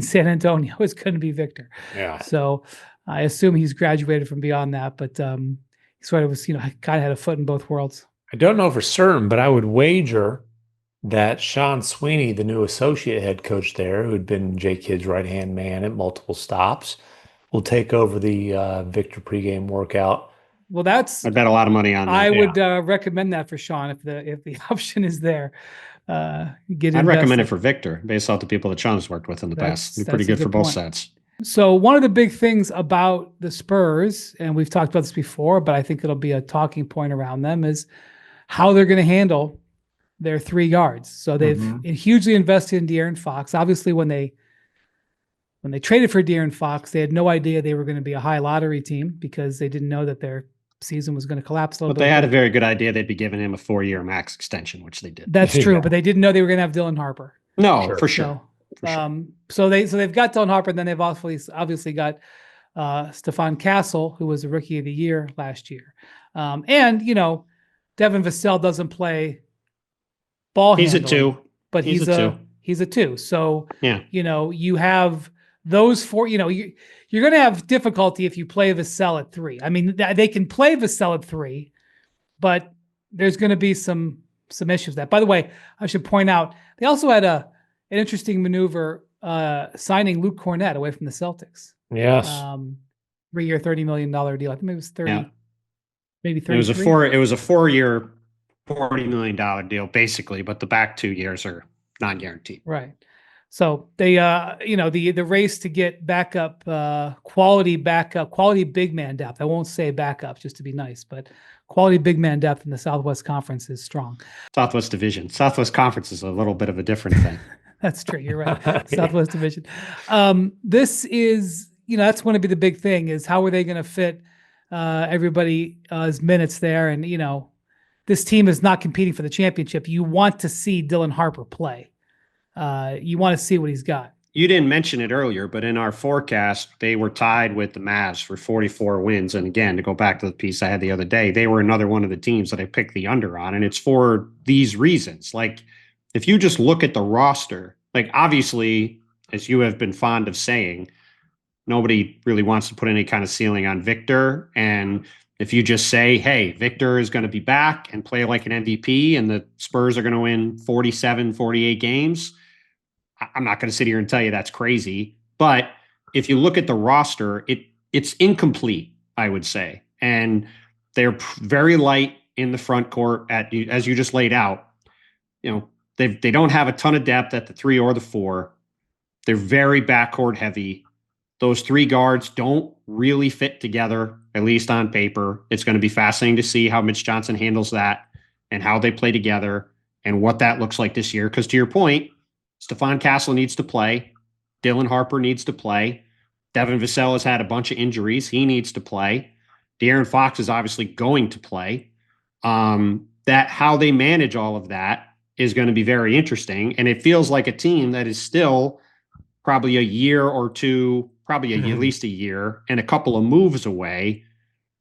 San Antonio, it's going to be Victor. Yeah. So I assume he's graduated from beyond that, but he sort of was, kind of had a foot in both worlds. I don't know for certain, but I would wager that Sean Sweeney, the new associate head coach there, who had been Jay Kidd's right-hand man at multiple stops, will take over the Victor pregame workout. Well, I'd bet a lot of money on that. I would recommend that for Sean if the option is there. I'd recommend it for Victor based off the people that Sean's worked with in the past. They're pretty good for both sides. So one of the big things about the Spurs, and we've talked about this before, but I think it'll be a talking point around them, is how they're going to handle their 3 guards. So they've hugely invested in De'Aaron Fox. Obviously, when they traded for De'Aaron Fox, they had no idea they were going to be a high lottery team because they didn't know that their season was going to collapse a little bit. But they had a very good idea they'd be giving him a 4-year max extension, which they did. That's true, but they didn't know they were going to have Dylan Harper. No, for sure. So they've got Dylan Harper, and then they've obviously got Stephon Castle, who was a Rookie of the Year last year. And Devin Vassell doesn't play ball handling. He's a 2. But he's a 2. So, you have those 4, you're going to have difficulty if you play Vassell at 3. I mean, they can play Vassell at 3, but there's going to be some issues with that. By the way, I should point out, they also had an interesting maneuver signing Luke Cornett away from the Celtics. Yes. 3-year, $30 million deal. I think maybe it was 30, maybe 33. It was a 4-year, $40 million deal, basically, but the back 2 years are non-guaranteed. Right. So they, the race to get backup, quality big man depth. I won't say backup just to be nice, but quality big man depth in the Southwest Conference is strong. Southwest Division. Southwest Conference is a little bit of a different thing. That's true. You're right. Southwest Division. This is, that's going to be the big thing, is how are they going to fit everybody's minutes there? And, this team is not competing for the championship. You want to see Dylan Harper play. You want to see what he's got. You didn't mention it earlier, but in our forecast, they were tied with the Mavs for 44 wins. And again, to go back to the piece I had the other day, they were another one of the teams that I picked the under on. And it's for these reasons. Like, if you just look at the roster, like, obviously, as you have been fond of saying, nobody really wants to put any kind of ceiling on Victor. And if you just say, hey, Victor is going to be back and play like an MVP and the Spurs are going to win 47, 48 games, I'm not going to sit here and tell you that's crazy. But if you look at the roster, it's incomplete, I would say. And they're very light in the front court, as you just laid out. They don't have a ton of depth at the 3 or the 4. They're very backcourt heavy. Those 3 guards don't really fit together, at least on paper. It's going to be fascinating to see how Mitch Johnson handles that and how they play together and what that looks like this year. Because to your point, Stephon Castle needs to play. Dylan Harper needs to play. Devin Vassell has had a bunch of injuries. He needs to play. De'Aaron Fox is obviously going to play. That how they manage all of that is going to be very interesting. And it feels like a team that is still probably a year or two, probably at least a year and a couple of moves away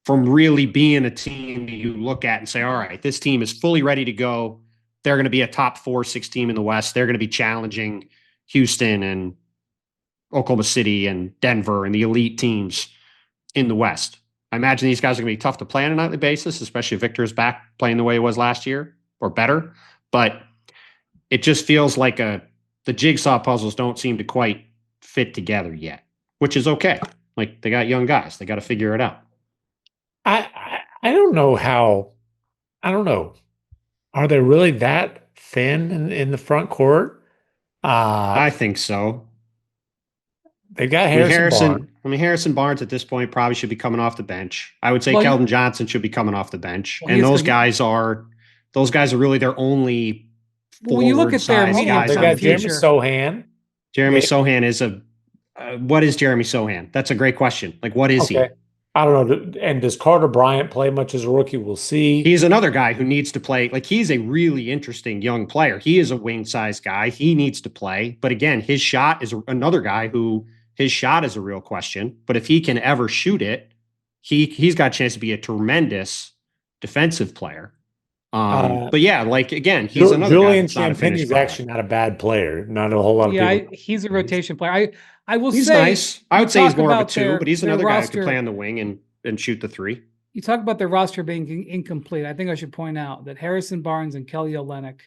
from really being a team that you look at and say, all right, this team is fully ready to go. They're going to be a top 4-6 team in the West. They're going to be challenging Houston and Oklahoma City and Denver and the elite teams in the West. I imagine these guys are going to be tough to play on a nightly basis, especially if Victor is back playing the way he was last year or better. But it just feels like the jigsaw puzzles don't seem to quite fit together yet, which is okay. Like, they got young guys. They got to figure it out. I don't know how. I don't know. Are they really that thin in the front court? I think so. They've got Harrison Barnes. Harrison Barnes at this point probably should be coming off the bench. I would say Keldon Johnson should be coming off the bench. And those guys are really their only when you look at their guys. They got Jeremy Sohan. Jeremy Sohan is what is Jeremy Sohan? That's a great question. Like, what is he? I don't know. And does Carter Bryant play much as a rookie? We'll see. He's another guy who needs to play. Like, he's a really interesting young player. He is a wing-sized guy. He needs to play. But again, his shot is another guy who his shot is a real question. But if he can ever shoot it, he's got a chance to be a tremendous defensive player. But yeah, like, again, he's another Julian guy. Champagne's actually not a bad player. Not a whole lot of people. He's a rotation player. I will he's say nice. I would say he's more of a 2, but he's another guy who roster, can play on the wing and shoot the 3. you talk about the roster being incomplete. I think I should point out that Harrison Barnes and Kelly Olynyk,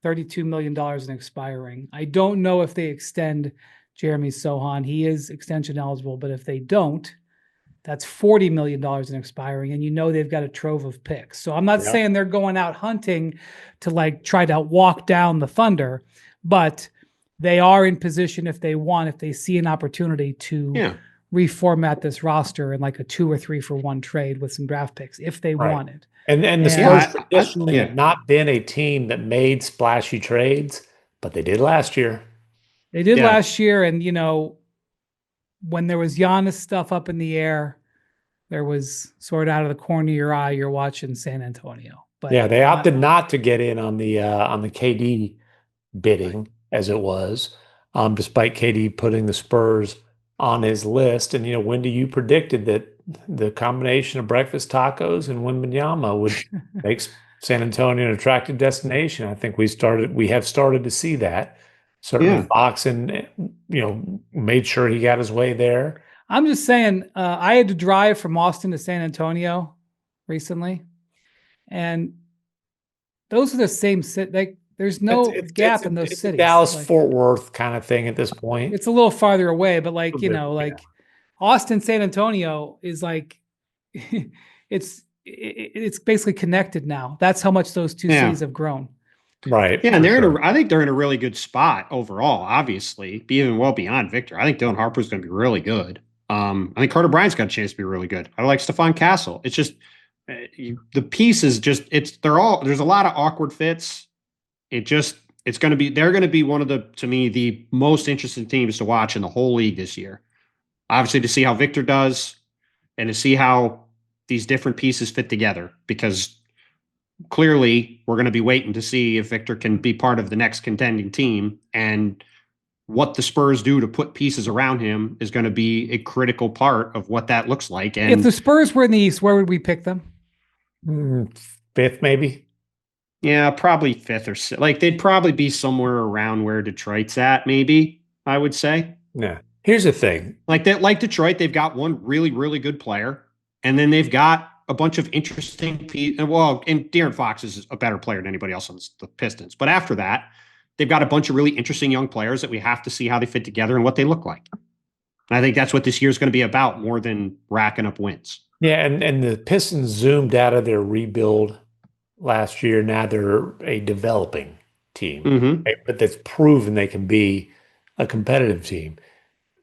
$32 million in expiring. I don't know if they extend Jeremy Sohan. He is extension eligible, but if they don't, that's $40 million in expiring. And they've got a trove of picks. So I'm not saying they're going out hunting to like try to walk down the Thunder, but they are in position if they see an opportunity to reformat this roster in like a 2 or 3 for 1 trade with some draft picks if they wanted. And the Spurs traditionally have not been a team that made splashy trades, but they did last year. They did last year, and when there was Giannis stuff up in the air, there was sort of out of the corner of your eye, you're watching San Antonio. But they opted not to get in on the KD bidding as it was, despite KD putting the Spurs on his list. And Wendy, you predicted that the combination of breakfast tacos and Wembanyama would make San Antonio an attractive destination. I think we have started to see that. Certainly Fox and made sure he got his way there. I'm just saying, I had to drive from Austin to San Antonio recently, and those are the same city. Like, there's no gap in those cities. Dallas, Fort Worth kind of thing at this point. It's a little farther away, but Austin, San Antonio is like, it's basically connected now. That's how much those two cities have grown. Right. Yeah, and I think they're in a really good spot overall, obviously, even well beyond Victor. I think Dylan Harper's going to be really good. I think Carter Bryant's got a chance to be really good. I like Stephon Castle. It's just the pieces there's a lot of awkward fits. They're going to be one of the most interesting teams to watch in the whole league this year. Obviously, to see how Victor does and to see how these different pieces fit together, because clearly we're going to be waiting to see if Victor can be part of the next contending team, and what the Spurs do to put pieces around him is going to be a critical part of what that looks like. And if the Spurs were in the East, where would we pick them? 5th, maybe. Yeah, probably 5th or 6th. Like, they'd probably be somewhere around where Detroit's at, maybe, I would say. Yeah. Here's the thing. Like Detroit, they've got one really, really good player, and then they've got a bunch of interesting pieces. Well, and De'Aaron Fox is a better player than anybody else on the Pistons. But after that, they've got a bunch of really interesting young players that we have to see how they fit together and what they look like. And I think that's what this year is going to be about, more than racking up wins. Yeah, and the Pistons zoomed out of their rebuild last year. Now they're a developing team, right? But that's proven they can be a competitive team.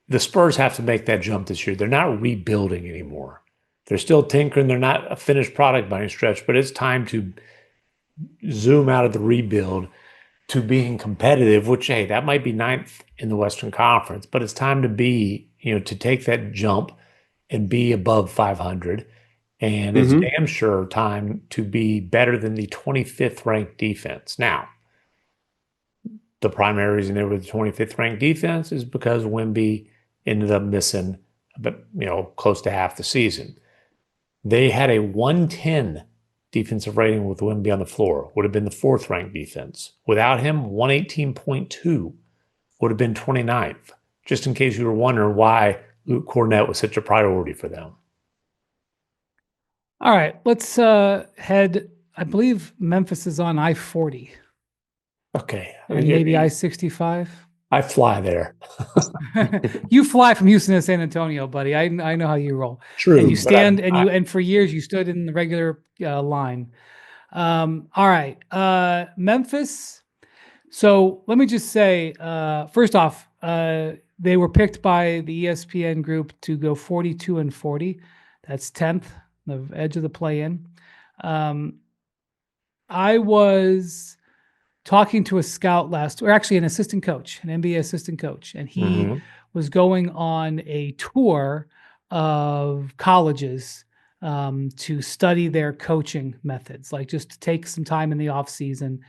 The Spurs have to make that jump this year. They're not rebuilding anymore. They're still tinkering. They're not a finished product by any stretch, but it's time to zoom out of the rebuild to being competitive, which, hey, that might be 9th in the Western Conference, but it's time to be, to take that jump and be above 500. And it's damn sure time to be better than the 25th ranked defense. Now, the primary reason they were the 25th ranked defense is because Wemby ended up missing, close to half the season. They had a 110 defensive rating with Wemby on the floor, would have been the 4th ranked defense. Without him, 118.2 would have been 29th, just in case you were wondering why Luke Cornett was such a priority for them. All right, let's head. I believe Memphis is on I-40. Okay. And maybe I-65. I fly there. You fly from Houston to San Antonio, buddy. I know how you roll. True. And you stand and for years you stood in the regular line. All right, Memphis. So let me just say, first off, they were picked by the ESPN group to go 42-40. That's 10th, the edge of the play-in. I was talking to a scout an assistant coach, an NBA assistant coach, and he was going on a tour of colleges to study their coaching methods, like just to take some time in the off season.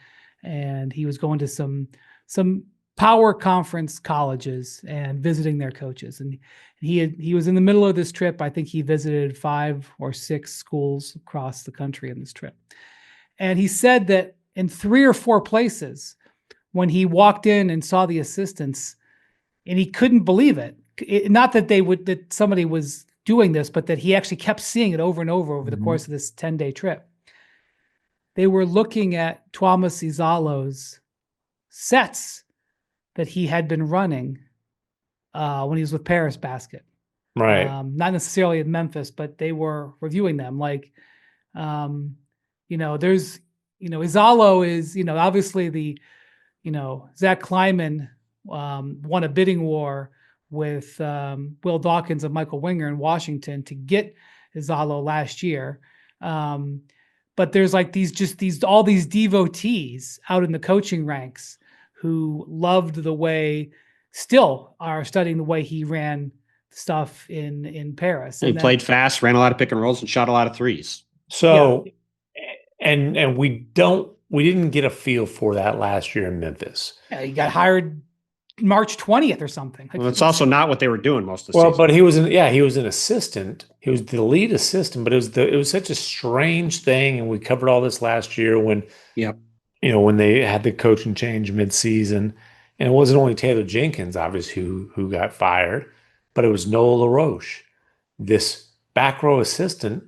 And he was going to some power conference colleges and visiting their coaches. And he was in the middle of this trip. I think he visited 5 or 6 schools across the country in this trip. And he said that in 3 or 4 places, when he walked in and saw the assistants, and he couldn't believe it. Not that that somebody was doing this, but that he actually kept seeing it over and over the course of this 10-day trip. They were looking at Thomas Izalo's sets that he had been running when he was with Paris Basket. Right. Not necessarily in Memphis, but they were reviewing them. Like, there's, Izalo is, obviously the, Zach Kleiman won a bidding war with Will Dawkins and Michael Winger in Washington to get Izalo last year. But there's like all these devotees out in the coaching ranks who loved the way, still are studying the way he ran stuff in Paris. He played fast, ran a lot of pick and rolls, and shot a lot of threes. So, and we didn't get a feel for that last year in Memphis. Yeah, he got hired March 20th or something. Well, it's also not what they were doing most of the season. But he was an assistant. He was the lead assistant, but it was such a strange thing. And we covered all this last year when, when they had the coaching change mid-season, and it wasn't only Taylor Jenkins, obviously, who got fired, but it was Noah LaRoche, this back row assistant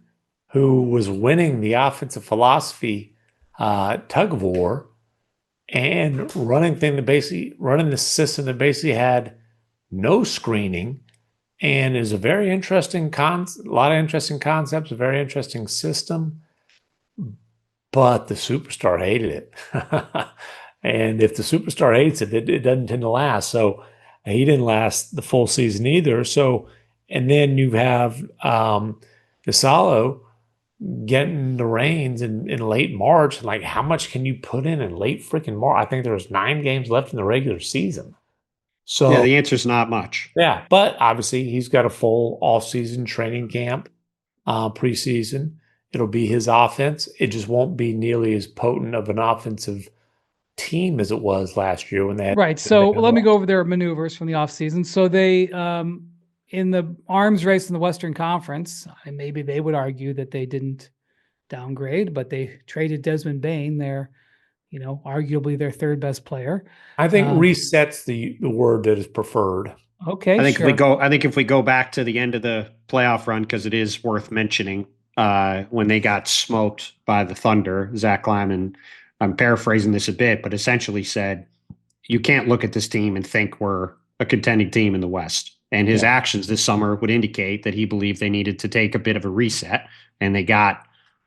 who was winning the offensive philosophy tug of war and running the system that basically had no screening, and is a very interesting a lot of interesting concepts, a very interesting system. But the superstar hated it. And if the superstar hates it, it doesn't tend to last. So he didn't last the full season either. So, and then you have Gasalo getting the reins in late March. Like, how much can you put in late freaking March? I think there was 9 games left in the regular season. So yeah, the answer is not much. Yeah, but obviously he's got a full offseason training camp, preseason. It'll be his offense. It just won't be nearly as potent of an offensive team as it was last year when they had. Right. So let me go over their maneuvers from the offseason. So they, in the arms race in the Western Conference, and maybe they would argue that they didn't downgrade, but they traded Desmond Bane, their, arguably their third best player. I think resets the word that is preferred. Okay. I think if we go back to the end of the playoff run, because it is worth mentioning, when they got smoked by the Thunder, Zach Kleiman, I'm paraphrasing this a bit, but essentially said, you can't look at this team and think we're a contending team in the West. And his actions this summer would indicate that he believed they needed to take a bit of a reset. And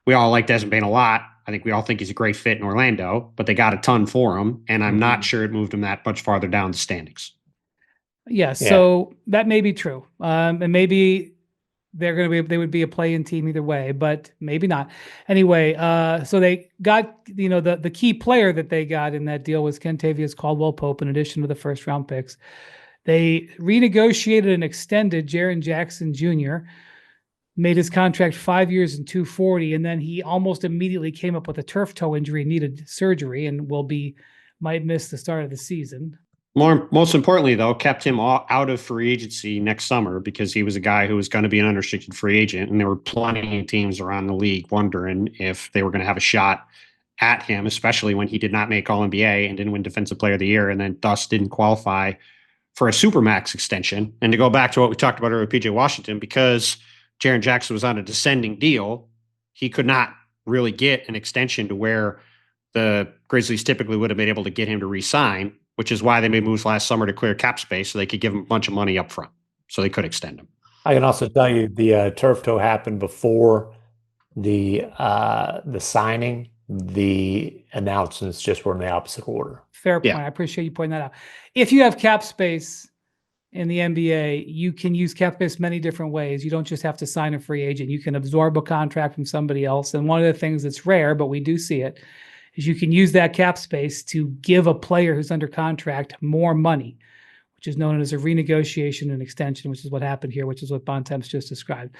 we all like Desmond Bane a lot. I think we all think he's a great fit in Orlando, but they got a ton for him. And I'm not sure it moved him that much farther down the standings. Yeah. So that may be true. And maybe they would be a play-in team either way, but maybe not. Anyway, so they got, the key player that they got in that deal was Kentavious Caldwell-Pope, in addition to the first-round picks. They renegotiated and extended Jaren Jackson Jr., made his contract 5 years and $240, and then he almost immediately came up with a turf toe injury and needed surgery and might miss the start of the season. Most importantly, though, kept him out of free agency next summer because he was a guy who was going to be an unrestricted free agent, and there were plenty of teams around the league wondering if they were going to have a shot at him, especially when he did not make All-NBA and didn't win Defensive Player of the Year, and then thus didn't qualify for a Supermax extension. And to go back to what we talked about earlier with PJ Washington, because Jaren Jackson was on a descending deal, he could not really get an extension to where the Grizzlies typically would have been able to get him to re-sign, which is why they made moves last summer to clear cap space so they could give him a bunch of money up front so they could extend him. I can also tell you the turf toe happened before the signing. The announcements just were in the opposite order. Fair point. I appreciate you pointing that out. If you have cap space in the NBA, you can use cap space many different ways. You don't just have to sign a free agent. You can absorb a contract from somebody else. And one of the things that's rare, but we do see it, is you can use that cap space to give a player who's under contract more money, which is known as a renegotiation and extension, which is what happened here, which is what Bontemps just described.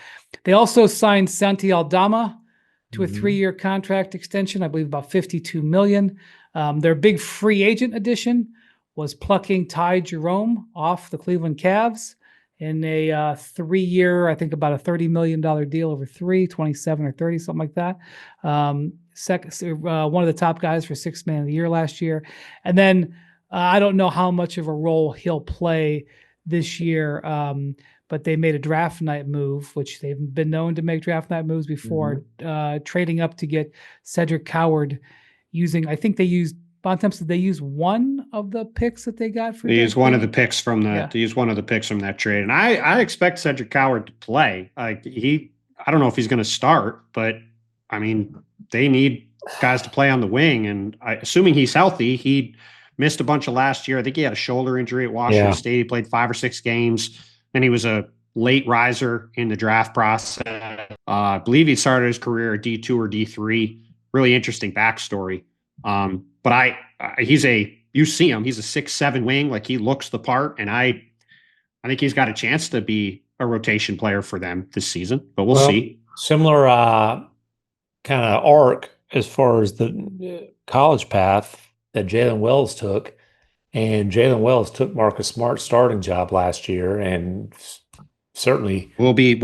They also signed Santi Aldama to a 3-year contract extension, I believe about $52 million. Their big free agent addition was plucking Ty Jerome off the Cleveland Cavs in a 3-year, I think about a $30 million deal over 27 or 30, something like that. One of the top guys for Sixth Man of the Year last year. And then I don't know how much of a role he'll play this year, but they made a draft night move, which they've been known to make draft night moves before, trading up to get Cedric Coward I think they used Bontemps. Did they use one of the picks that they got for? They used one of the picks from that. They used one of the picks from that trade, and I expect Cedric Coward to play. I don't know if he's going to start, but I mean, they need guys to play on the wing, and assuming he's healthy, he missed a bunch of last year. I think he had a shoulder injury at Washington State. He played 5 or 6 games, and he was a late riser in the draft process. I believe he started his career at D2 or D3. Really interesting backstory. But you see him, he's a 6'7" wing. Like, he looks the part, and I think he's got a chance to be a rotation player for them this season, but we'll see. Similar kind of arc as far as the college path that Jalen Wells took, and Jalen Wells took Marcus Smart's starting job last year, and certainly we'll be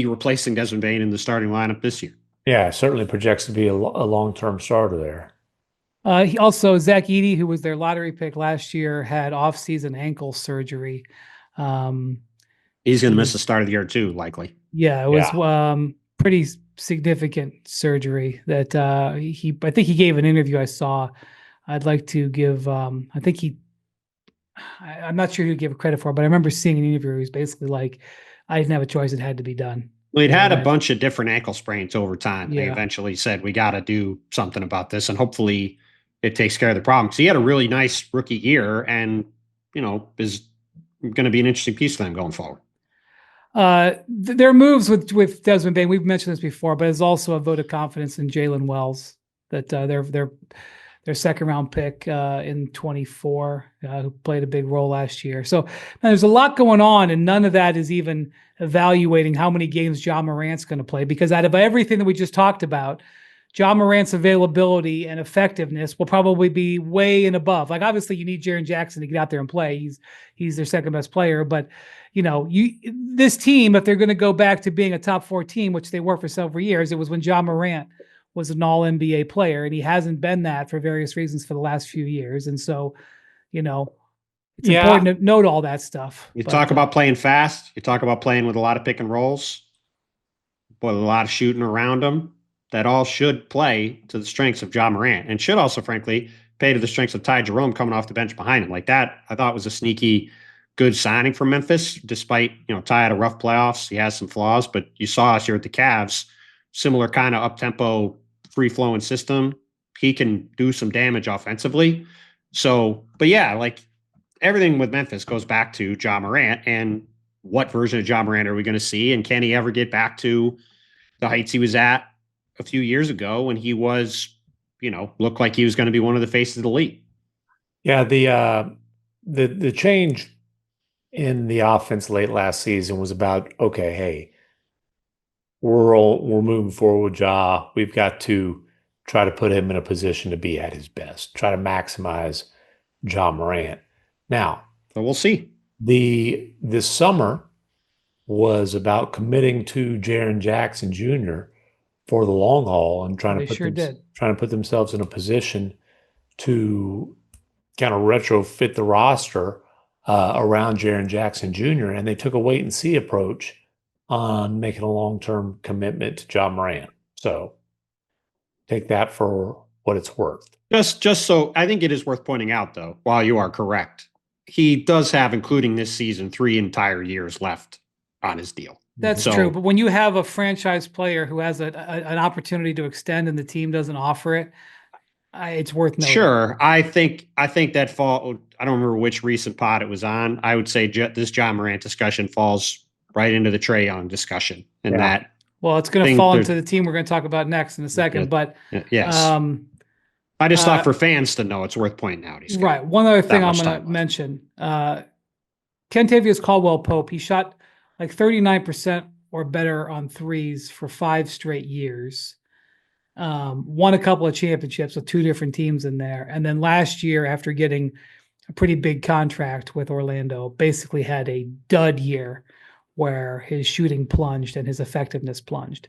replacing Desmond Bane in the starting lineup this year. Yeah, certainly projects to be a long-term starter there. He also, Zach Edey, who was their lottery pick last year, had off-season ankle surgery. He's going to miss the start of the year too, likely. Yeah, it was pretty significant surgery that I think he gave an interview I saw. I'd like to give, I'm not sure who to give credit for, but I remember seeing an interview where he was basically like, I didn't have a choice. It had to be done. Well, he'd had a bunch of different ankle sprains over time. Yeah. They eventually said, we got to do something about this, and hopefully it takes care of the problem. So he had a really nice rookie year, and, is going to be an interesting piece for them going forward. Their moves with Desmond Bane, we've mentioned this before, but it's also a vote of confidence in Jalen Wells, that their second round pick in 24, who played a big role last year. So now there's a lot going on, and none of that is even evaluating how many games Ja Morant's going to play, because out of everything that we just talked about, Ja Morant's availability and effectiveness will probably be way and above. Like, obviously you need Jaren Jackson to get out there and play. He's their second best player, but this team, if they're going to go back to being a top 4 team, which they were for several years, it was when Ja Morant was an all NBA player, and he hasn't been that for various reasons for the last few years. And so, it's important to note all that stuff. You talk about playing fast. You talk about playing with a lot of pick and rolls, with a lot of shooting around them. That all should play to the strengths of Ja Morant, and should also, frankly, pay to the strengths of Ty Jerome coming off the bench behind him. Like, that, I thought was a sneaky good signing from Memphis, despite, Ty had a rough playoffs. He has some flaws, but you saw us here at the Cavs, similar kind of up-tempo, free-flowing system. He can do some damage offensively. So, but yeah, like, everything with Memphis goes back to Ja Morant, and what version of Ja Morant are we going to see? And can he ever get back to the heights he was at a few years ago when he was, looked like he was going to be one of the faces of the league? Yeah, the change in the offense late last season was about, okay, hey, we're moving forward with Ja. We've got to try to put him in a position to be at his best, try to maximize Ja Morant. Now, so we'll see. This summer was about committing to Jaren Jackson Jr. for the long haul, and trying to put themselves in a position to kind of retrofit the roster around Jaren Jackson Jr. And they took a wait and see approach on making a long-term commitment to Ja Morant. So take that for what it's worth. Just so, I think it is worth pointing out, though, while you are correct, he does have, including this season, 3 entire years left on his deal. That's true. But when you have a franchise player who has an opportunity to extend and the team doesn't offer it, it's worth noting. Sure. I think that fall, I don't remember which recent pod it was on. I would say this Ja Morant discussion falls right into the Trae Young discussion. And that. Well, it's going to fall into the team we're going to talk about next in a second. But yes. I just thought for fans to know, it's worth pointing out. Right. One other thing I'm going to mention. Kentavious Caldwell-Pope, he shot like 39% or better on threes for 5 straight years. Won a couple of championships with 2 different teams in there. And then last year, after getting a pretty big contract with Orlando, basically had a dud year where his shooting plunged and his effectiveness plunged.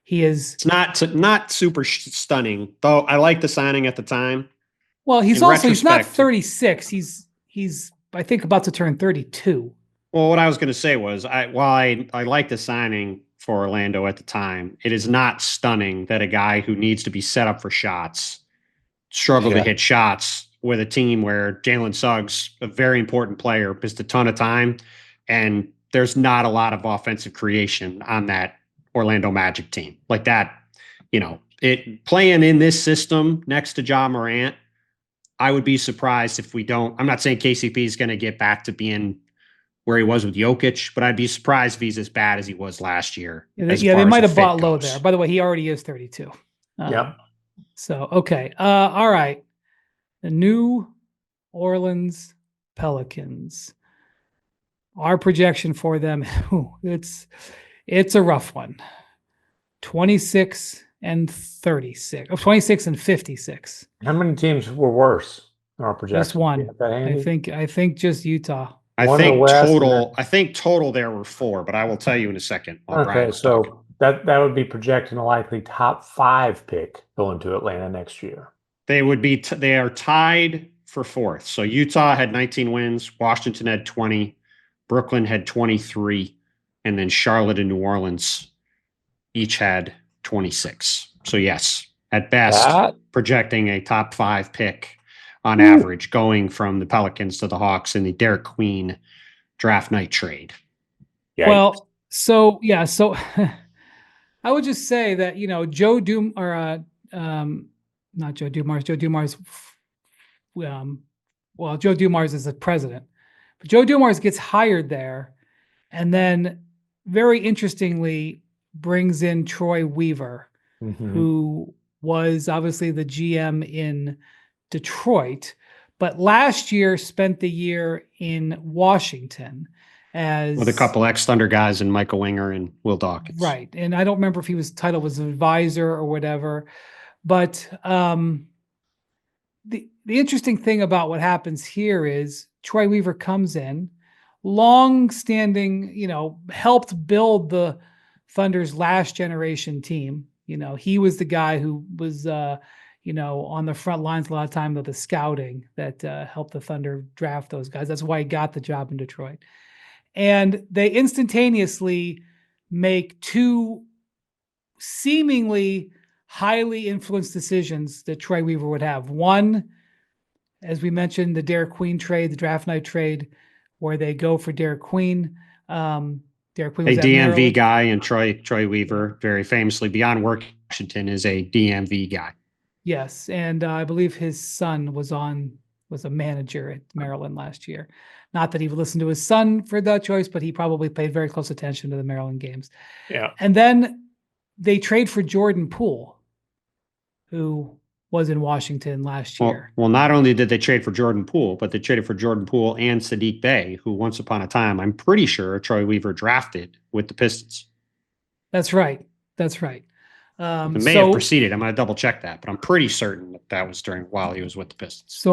It's not super stunning, though. I like the signing at the time. Well, he's not 36. He's I think about to turn 32. Well, what I was going to say was, I like the signing for Orlando at the time, it is not stunning that a guy who needs to be set up for shots struggled to hit shots with a team where Jalen Suggs, a very important player, missed a ton of time, and there's not a lot of offensive creation on that Orlando Magic team. Like that, it playing in this system next to Ja Morant, I would be surprised if we don't. I'm not saying KCP is going to get back to being where he was with Jokic, but I'd be surprised if he's as bad as he was last year. They might have bought low there. By the way, he already is 32. Yeah. So, okay. All right. The New Orleans Pelicans. Our projection for them, it's a rough one. 26 and 36. 26 and 56. How many teams were worse in our projection? Just one. I think just Utah. I think total there were 4, but I will tell you in a second. Okay, so that would be projecting a likely top 5 pick going to Atlanta next year. They would be. They are tied for 4th. So Utah had 19 wins, Washington had 20, Brooklyn had 23, and then Charlotte and New Orleans each had 26. So yes, at best, projecting a top 5 pick on average, going from the Pelicans to the Hawks in the Derek Queen draft night trade. Yikes. Well, so I would just say that, Joe Dumars, Joe Dumars is the president, but Joe Dumars gets hired there, and then very interestingly brings in Troy Weaver, who was obviously the GM in Detroit, but last year spent the year in Washington with a couple ex-Thunder guys and Michael Winger and Will Dawkins. Right. And I don't remember if his title was an advisor or whatever, but the interesting thing about what happens here is Troy Weaver comes in, long-standing, helped build the Thunder's last generation team. He was the guy who was on the front lines a lot of time of the scouting that helped the Thunder draft those guys. That's why he got the job in Detroit. And they instantaneously make 2 seemingly highly influenced decisions that Troy Weaver would have. One, as we mentioned, the Derek Queen trade, the draft night trade, where they go for Derek Queen. Derek Queen was a DMV guy, and Troy Weaver, very famously beyond Washington, is a DMV guy. Yes, and I believe his son was a manager at Maryland last year. Not that he would listen to his son for that choice, but he probably paid very close attention to the Maryland games. Yeah. And then they trade for Jordan Poole, who was in Washington last year. Well, not only did they trade for Jordan Poole, but they traded for Jordan Poole and Sadiq Bey, who once upon a time, I'm pretty sure Troy Weaver drafted with the Pistons. That's right. It may have preceded. I'm going to double check that, but I'm pretty certain that was while he was with the Pistons.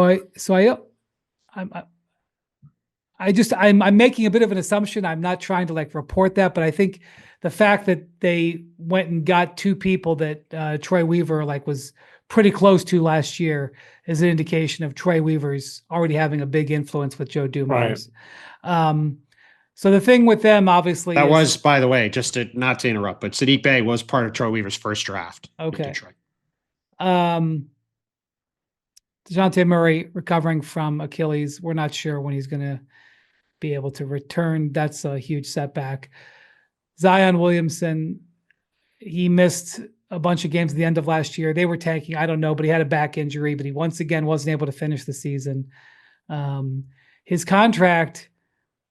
I'm making a bit of an assumption. I'm not trying to report that, but I think the fact that they went and got 2 people that Troy Weaver was pretty close to last year is an indication of Troy Weaver's already having a big influence with Joe Dumars. Right. So the thing with them, obviously, was, by the way, not to interrupt, but Sadiq Bey was part of Troy Weaver's first draft. Okay. DeJounte Murray recovering from Achilles. We're not sure when he's going to be able to return. That's a huge setback. Zion Williamson, he missed a bunch of games at the end of last year. They were tanking. I don't know, but he had a back injury, but he once again wasn't able to finish the season. His contract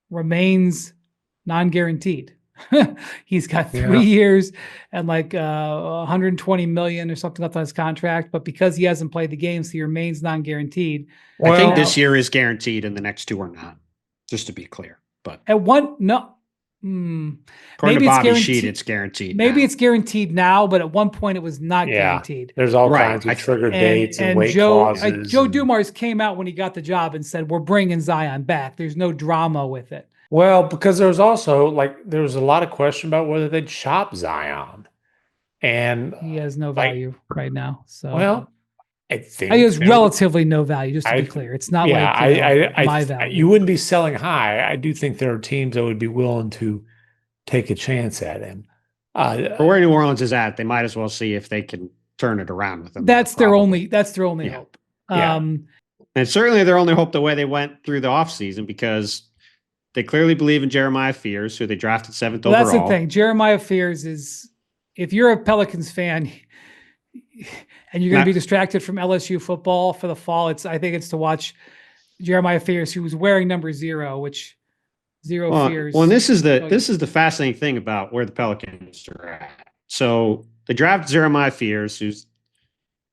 remains non-guaranteed. He's got 3 years and 120 million or something left on his contract, but because he hasn't played the games, he remains non-guaranteed. I think this year is guaranteed and the next 2 are not, just to be clear. But according to Bobby Sheet, it's guaranteed. Maybe it's guaranteed now, but at one point it was not guaranteed. There's all kinds of trigger dates and weight clauses. Joe Dumars came out when he got the job and said, "We're bringing Zion back. There's no drama with it." Well, because there was also there was a lot of question about whether they'd shop Zion, and he has no value right now. So I I think it's relatively no value, just to be clear. It's not my value. You wouldn't be selling high. I do think there are teams that would be willing to take a chance at him. For where New Orleans is at, they might as well see if they can turn it around with them. That's their only hope. And certainly their only hope the way they went through the offseason, because they clearly believe in Jeremiah Fears, who they drafted 7th overall. That's the thing. Jeremiah Fears is, if you're a Pelicans fan and you're going to be distracted from LSU football for the fall, I think it's to watch Jeremiah Fears, who was wearing number 0, which Fears. Well, and this is the fascinating thing about where the Pelicans are at. So they drafted Jeremiah Fears, who's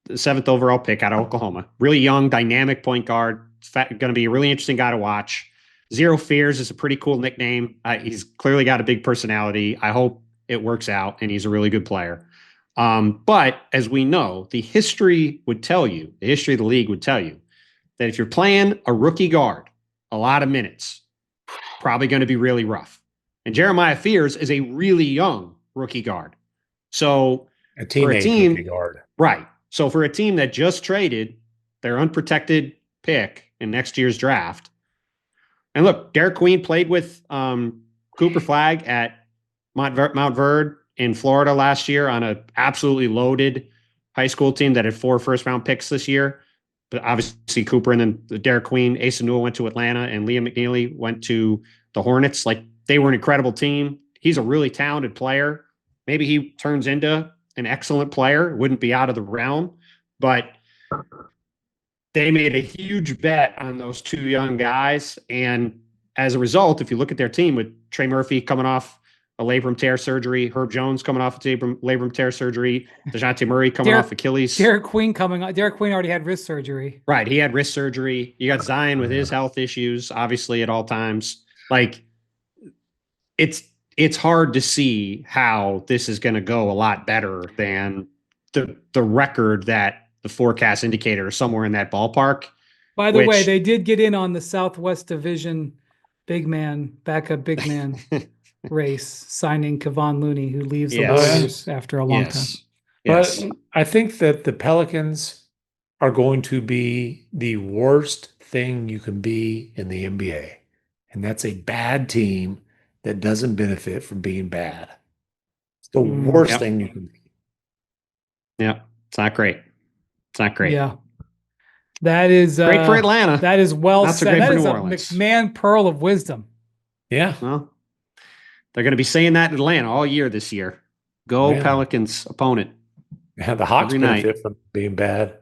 the 7th overall pick out of Oklahoma. Really young, dynamic point guard. Going to be a really interesting guy to watch. Zero Fears is a pretty cool nickname. He's clearly got a big personality. I hope it works out, and he's a really good player. But as we know, the history of the league would tell you that if you're playing a rookie guard a lot of minutes, probably going to be really rough. And Jeremiah Fears is a really young rookie guard. So a rookie guard. Right. So for a team that just traded their unprotected pick in next year's draft, and look, Derek Queen played with Cooper Flagg at Mount Verde in Florida last year on an absolutely loaded high school team that had 4 first-round picks this year. But obviously Cooper and then Derek Queen, Asa Newell went to Atlanta, and Liam McNeely went to the Hornets. Like, they were an incredible team. He's a really talented player. Maybe he turns into an excellent player. Wouldn't be out of the realm. But they made a huge bet on those 2 young guys. And as a result, if you look at their team with Trey Murphy coming off a labrum tear surgery, Herb Jones coming off a labrum tear surgery, DeJounte Murray coming off Achilles. Derek Queen already had wrist surgery. Right. He had wrist surgery. You got Zion with his health issues, obviously, at all times. Like, it's hard to see how this is going to go a lot better than the record that the forecast indicated, or somewhere in that ballpark. By the way, they did get in on the Southwest Division backup big man race, signing Kevon Looney, who leaves the Warriors after a long time. Yes. But I think that the Pelicans are going to be the worst thing you can be in the NBA. And that's a bad team that doesn't benefit from being bad. It's the worst thing you can be. Yeah. It's not great. Yeah. That is great for Atlanta. That is well said. That is a Orleans. MacMahon pearl of wisdom. Yeah. Well, they're going to be saying that in Atlanta all year this year. Go Pelicans opponent. Yeah, the Hawks benefit from being bad.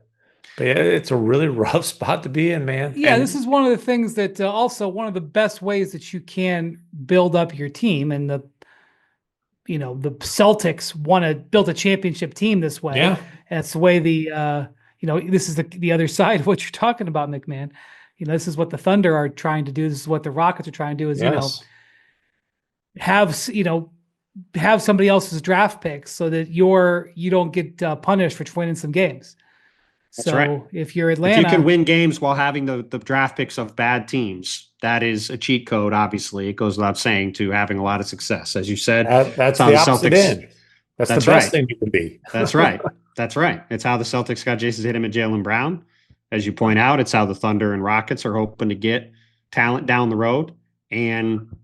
But yeah, it's a really rough spot to be in, man. Yeah, this is one of the things that also one of the best ways that you can build up your team. And the Celtics want to build a championship team this way. Yeah. That's the way this is the other side of what you're talking about, MacMahon. This is what the Thunder are trying to do. This is what the Rockets are trying to do, is, have somebody else's draft picks so that you don't get punished for winning some games. That's right. If you're Atlanta, if you can win games while having the draft picks of bad teams, that is a cheat code. Obviously, it goes without saying, to having a lot of success. As you said, that's the opposite end. That's the best thing you can be. That's right. That's right. It's how the Celtics got Jason Tatum and Jaylen Brown. As you point out, it's how the Thunder and Rockets are hoping to get talent down the road. And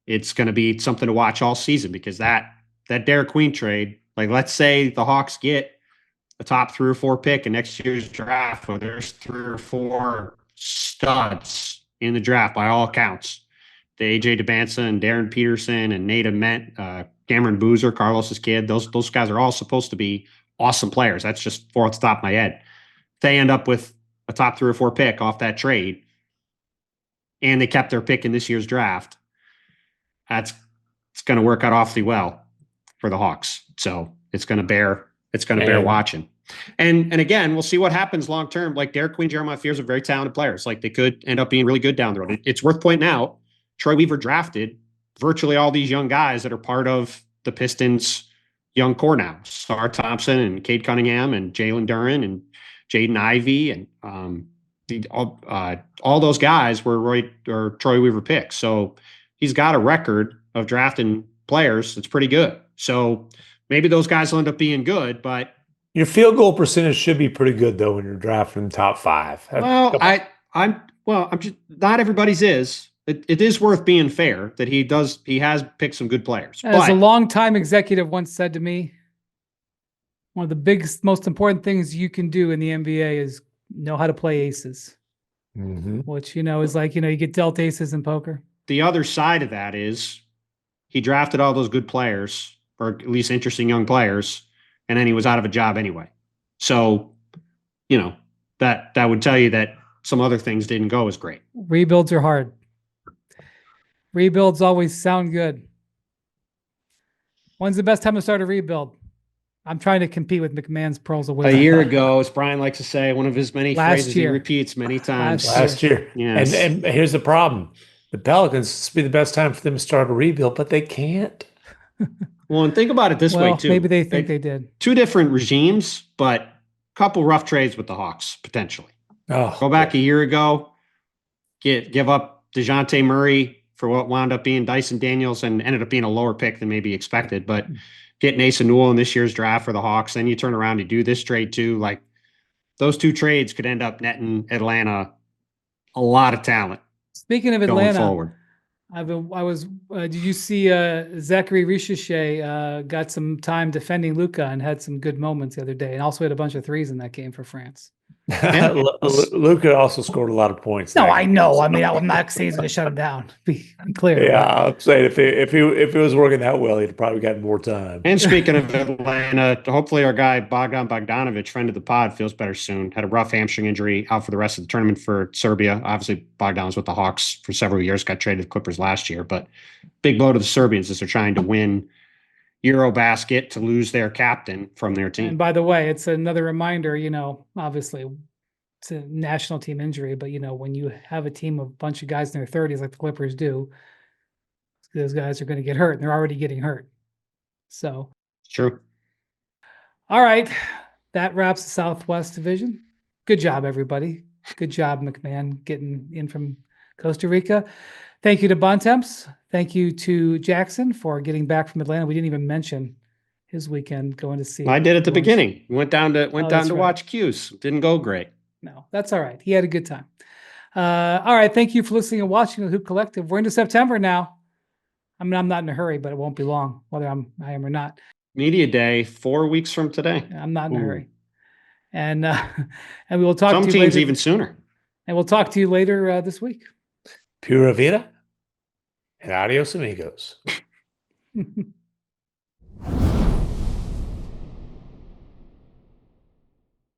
it's going to be something to watch all season, because that Derek Queen trade, like, let's say the Hawks get a top 3 or 4 pick in next year's draft, where there's 3 or 4 studs in the draft by all accounts. The AJ DeBansa and Darren Peterson and Nate Ament, Cameron Boozer, Carlos's kid, those guys are all supposed to be awesome players. That's just 4 off the top of my head. They end up with a top 3 or 4 pick off that trade, and they kept their pick in this year's draft. It's going to work out awfully well for the Hawks. So it's going to bear watching. And again, we'll see what happens long term. Like, Derek Queen, Jeremiah Fears are very talented players. Like, they could end up being really good down the road. It's worth pointing out, Troy Weaver drafted virtually all these young guys that are part of the Pistons' young core now. Sar Thompson and Cade Cunningham and Jalen Duren and Jaden Ivey and all those guys were Troy Weaver picks. So he's got a record of drafting players that's pretty good. So maybe those guys will end up being good, but Your field goal percentage should be pretty good though when you're drafting top 5. Well, I'm just not everybody's is. It is worth being fair that he has picked some good players. As a longtime executive once said to me, one of the biggest, most important things you can do in the NBA is know how to play aces. Which, is like, you get dealt aces in poker. The other side of that is he drafted all those good players, or at least interesting young players, and then he was out of a job anyway. So, that would tell you that some other things didn't go as great. Rebuilds are hard. Rebuilds always sound good. When's the best time to start a rebuild? I'm trying to compete with MacMahon's pearls of wisdom. A year ago, as Brian likes to say, one of his many phrases he repeats many times. Last year. Yes. And here's the problem. The Pelicans, this would be the best time for them to start a rebuild, but they can't. Well, and think about it this way, too. Maybe they think they did. 2 different regimes, but a couple rough trades with the Hawks, potentially. Go back a year ago, give up DeJounte Murray for what wound up being Dyson Daniels and ended up being a lower pick than maybe expected, but get Nason Newell in this year's draft for the Hawks. Then you turn around and do this trade too. Like those 2 trades could end up netting Atlanta a lot of talent. Speaking of Atlanta, forward. Did you see Zachary Richeche got some time defending Luka and had some good moments the other day, and also had a bunch of threes in that game for France. Luka also scored a lot of points. No, I know. I mean, I'm not saying he's going to shut him down. Be clear. Yeah, I'm saying if he was working that well, he'd probably gotten more time. And speaking of Atlanta, hopefully our guy Bogdan Bogdanovic, friend of the pod, feels better soon. Had a rough hamstring injury, out for the rest of the tournament for Serbia. Obviously, Bogdan was with the Hawks for several years. Got traded to the Clippers last year, but big blow to the Serbians as they're trying to win Eurobasket to lose their captain from their team. And by the way, it's another reminder, obviously it's a national team injury, but when you have a team of a bunch of guys in their 30s like the Clippers do, those guys are going to get hurt, and they're already getting hurt. So true. All right. That wraps the Southwest Division. Good job, everybody. Good job, MacMahon, getting in from Costa Rica. Thank you to Bontemps. Thank you to Jackson for getting back from Atlanta. We didn't even mention his weekend going to see. I did at the beginning. Went down to watch Q's. Didn't go great. No, that's all right. He had a good time. All right. Thank you for listening and watching the Hoop Collective. We're into September now. I mean, I'm not in a hurry, but it won't be long, whether I am or not. Media day 4 weeks from today. I'm not in a hurry. And we will talk to you later. Some teams even sooner. And we'll talk to you later this week. Pura vida and adios amigos.